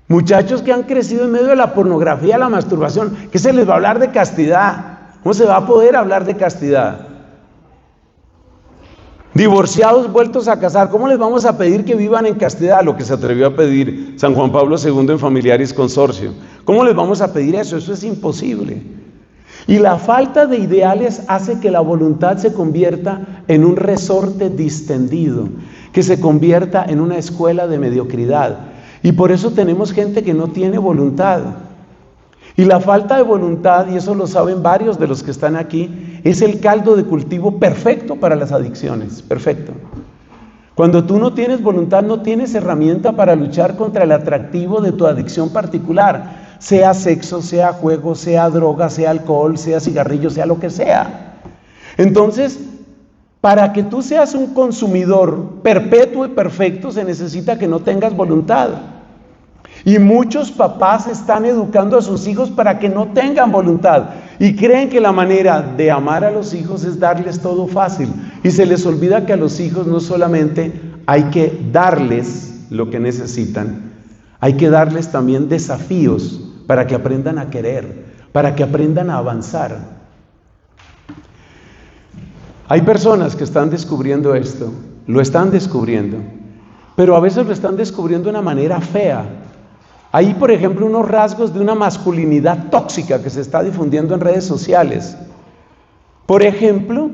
Muchachos que han crecido en medio de la pornografía, la masturbación, ¿qué se les va a hablar de castidad? ¿Cómo se va a poder hablar de castidad? Divorciados vueltos a casar, ¿cómo les vamos a pedir que vivan en castidad? Lo que se atrevió a pedir San Juan Pablo II en Familiaris Consortio. ¿Cómo les vamos a pedir eso? Eso es imposible. Y la falta de ideales hace que la voluntad se convierta en un resorte distendido, que se convierta en una escuela de mediocridad. Y por eso tenemos gente que no tiene voluntad. Y la falta de voluntad, y eso lo saben varios de los que están aquí, es el caldo de cultivo perfecto para las adicciones, perfecto. Cuando tú no tienes voluntad, no tienes herramienta para luchar contra el atractivo de tu adicción particular, sea sexo, sea juego, sea droga, sea alcohol, sea cigarrillo, sea lo que sea. Entonces, para que tú seas un consumidor perpetuo y perfecto, se necesita que no tengas voluntad. Y muchos papás están educando a sus hijos para que no tengan voluntad y creen que la manera de amar a los hijos es darles todo fácil, y se les olvida que a los hijos no solamente hay que darles lo que necesitan, hay que darles también desafíos para que aprendan a querer, para que aprendan a avanzar. Hay personas que están descubriendo esto, lo están descubriendo, pero a veces lo están descubriendo de una manera fea. Hay, por ejemplo, unos rasgos de una masculinidad tóxica que se está difundiendo en redes sociales. Por ejemplo,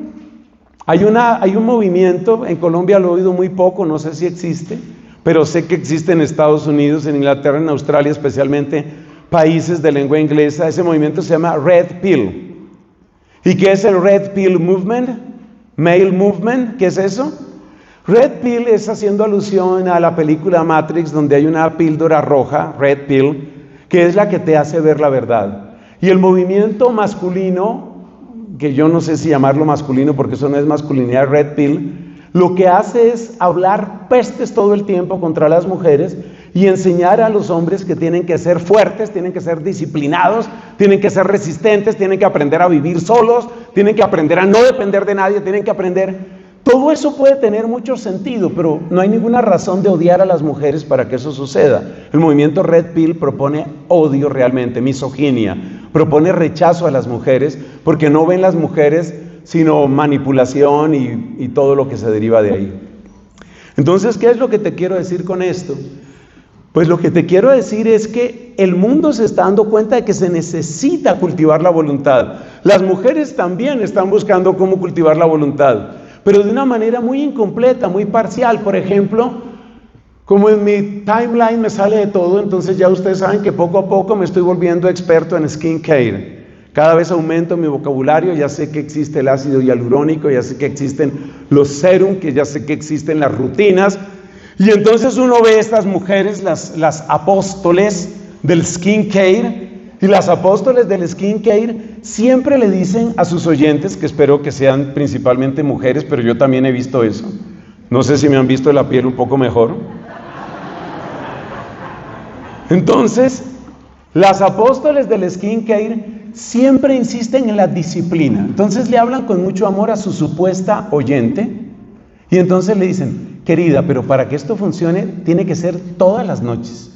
hay un movimiento, en Colombia lo he oído muy poco, no sé si existe, pero sé que existe en Estados Unidos, en Inglaterra, en Australia, especialmente países de lengua inglesa. Ese movimiento se llama Red Pill. ¿Y qué es el Red Pill Movement? Male Movement, ¿qué es eso? Red Pill es haciendo alusión a la película Matrix, donde hay una píldora roja, Red Pill, que es la que te hace ver la verdad. Y el movimiento masculino, que yo no sé si llamarlo masculino porque eso no es masculinidad, Red Pill, lo que hace es hablar pestes todo el tiempo contra las mujeres y enseñar a los hombres que tienen que ser fuertes, tienen que ser disciplinados, tienen que ser resistentes, tienen que aprender a vivir solos, tienen que aprender a no depender de nadie, tienen que aprender. Todo eso puede tener mucho sentido, pero no hay ninguna razón de odiar a las mujeres para que eso suceda. El movimiento Red Pill propone odio realmente, misoginia, propone rechazo a las mujeres, porque no ven las mujeres sino manipulación y todo lo que se deriva de ahí. Entonces, ¿qué es lo que te quiero decir con esto? Pues lo que te quiero decir es que el mundo se está dando cuenta de que se necesita cultivar la voluntad. Las mujeres también están buscando cómo cultivar la voluntad, pero de una manera muy incompleta, muy parcial. Por ejemplo, como en mi timeline me sale de todo, entonces ya ustedes saben que poco a poco me estoy volviendo experto en skincare. Cada vez aumento mi vocabulario, ya sé que existe el ácido hialurónico, ya sé que existen los serum, que ya sé que existen las rutinas. Y entonces uno ve estas mujeres, las apóstoles del skincare, y las apóstoles del skincare siempre le dicen a sus oyentes, que espero que sean principalmente mujeres, pero yo también he visto eso. No sé si me han visto la piel un poco mejor. Entonces, las apóstoles del skincare siempre insisten en la disciplina. Entonces le hablan con mucho amor a su supuesta oyente y entonces le dicen: querida, pero para que esto funcione tiene que ser todas las noches.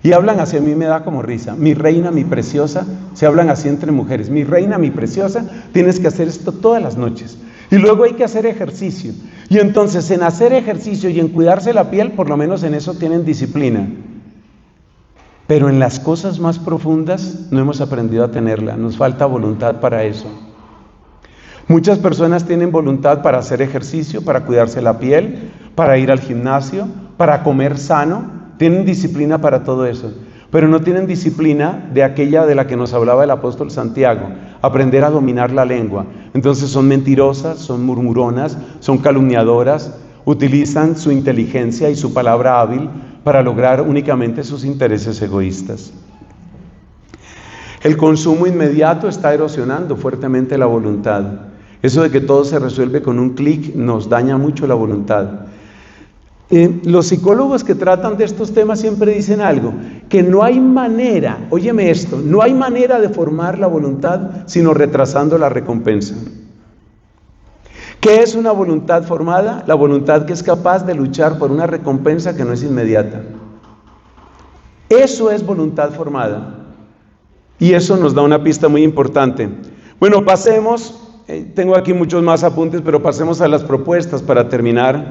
Y hablan así, a mí me da como risa: mi reina, mi preciosa. Se hablan así entre mujeres: mi reina, mi preciosa, tienes que hacer esto todas las noches. Y luego hay que hacer ejercicio. Y entonces en hacer ejercicio y en cuidarse la piel, por lo menos en eso tienen disciplina. Pero en las cosas más profundas no hemos aprendido a tenerla, nos falta voluntad para eso. Muchas personas tienen voluntad para hacer ejercicio, para cuidarse la piel, para ir al gimnasio, para comer sano, tienen disciplina para todo eso, pero no tienen disciplina de aquella de la que nos hablaba el apóstol Santiago, aprender a dominar la lengua. Entonces son mentirosas, son murmuronas, son calumniadoras, utilizan su inteligencia y su palabra hábil para lograr únicamente sus intereses egoístas. El consumo inmediato está erosionando fuertemente la voluntad. Eso de que todo se resuelve con un clic nos daña mucho la voluntad. Los psicólogos que tratan de estos temas siempre dicen algo, que no hay manera, óyeme esto, no hay manera de formar la voluntad sino retrasando la recompensa. ¿Qué es una voluntad formada? La voluntad que es capaz de luchar por una recompensa que no es inmediata. Eso es voluntad formada. Y eso nos da una pista muy importante. Bueno, pasemos, tengo aquí muchos más apuntes, pero pasemos a las propuestas para terminar.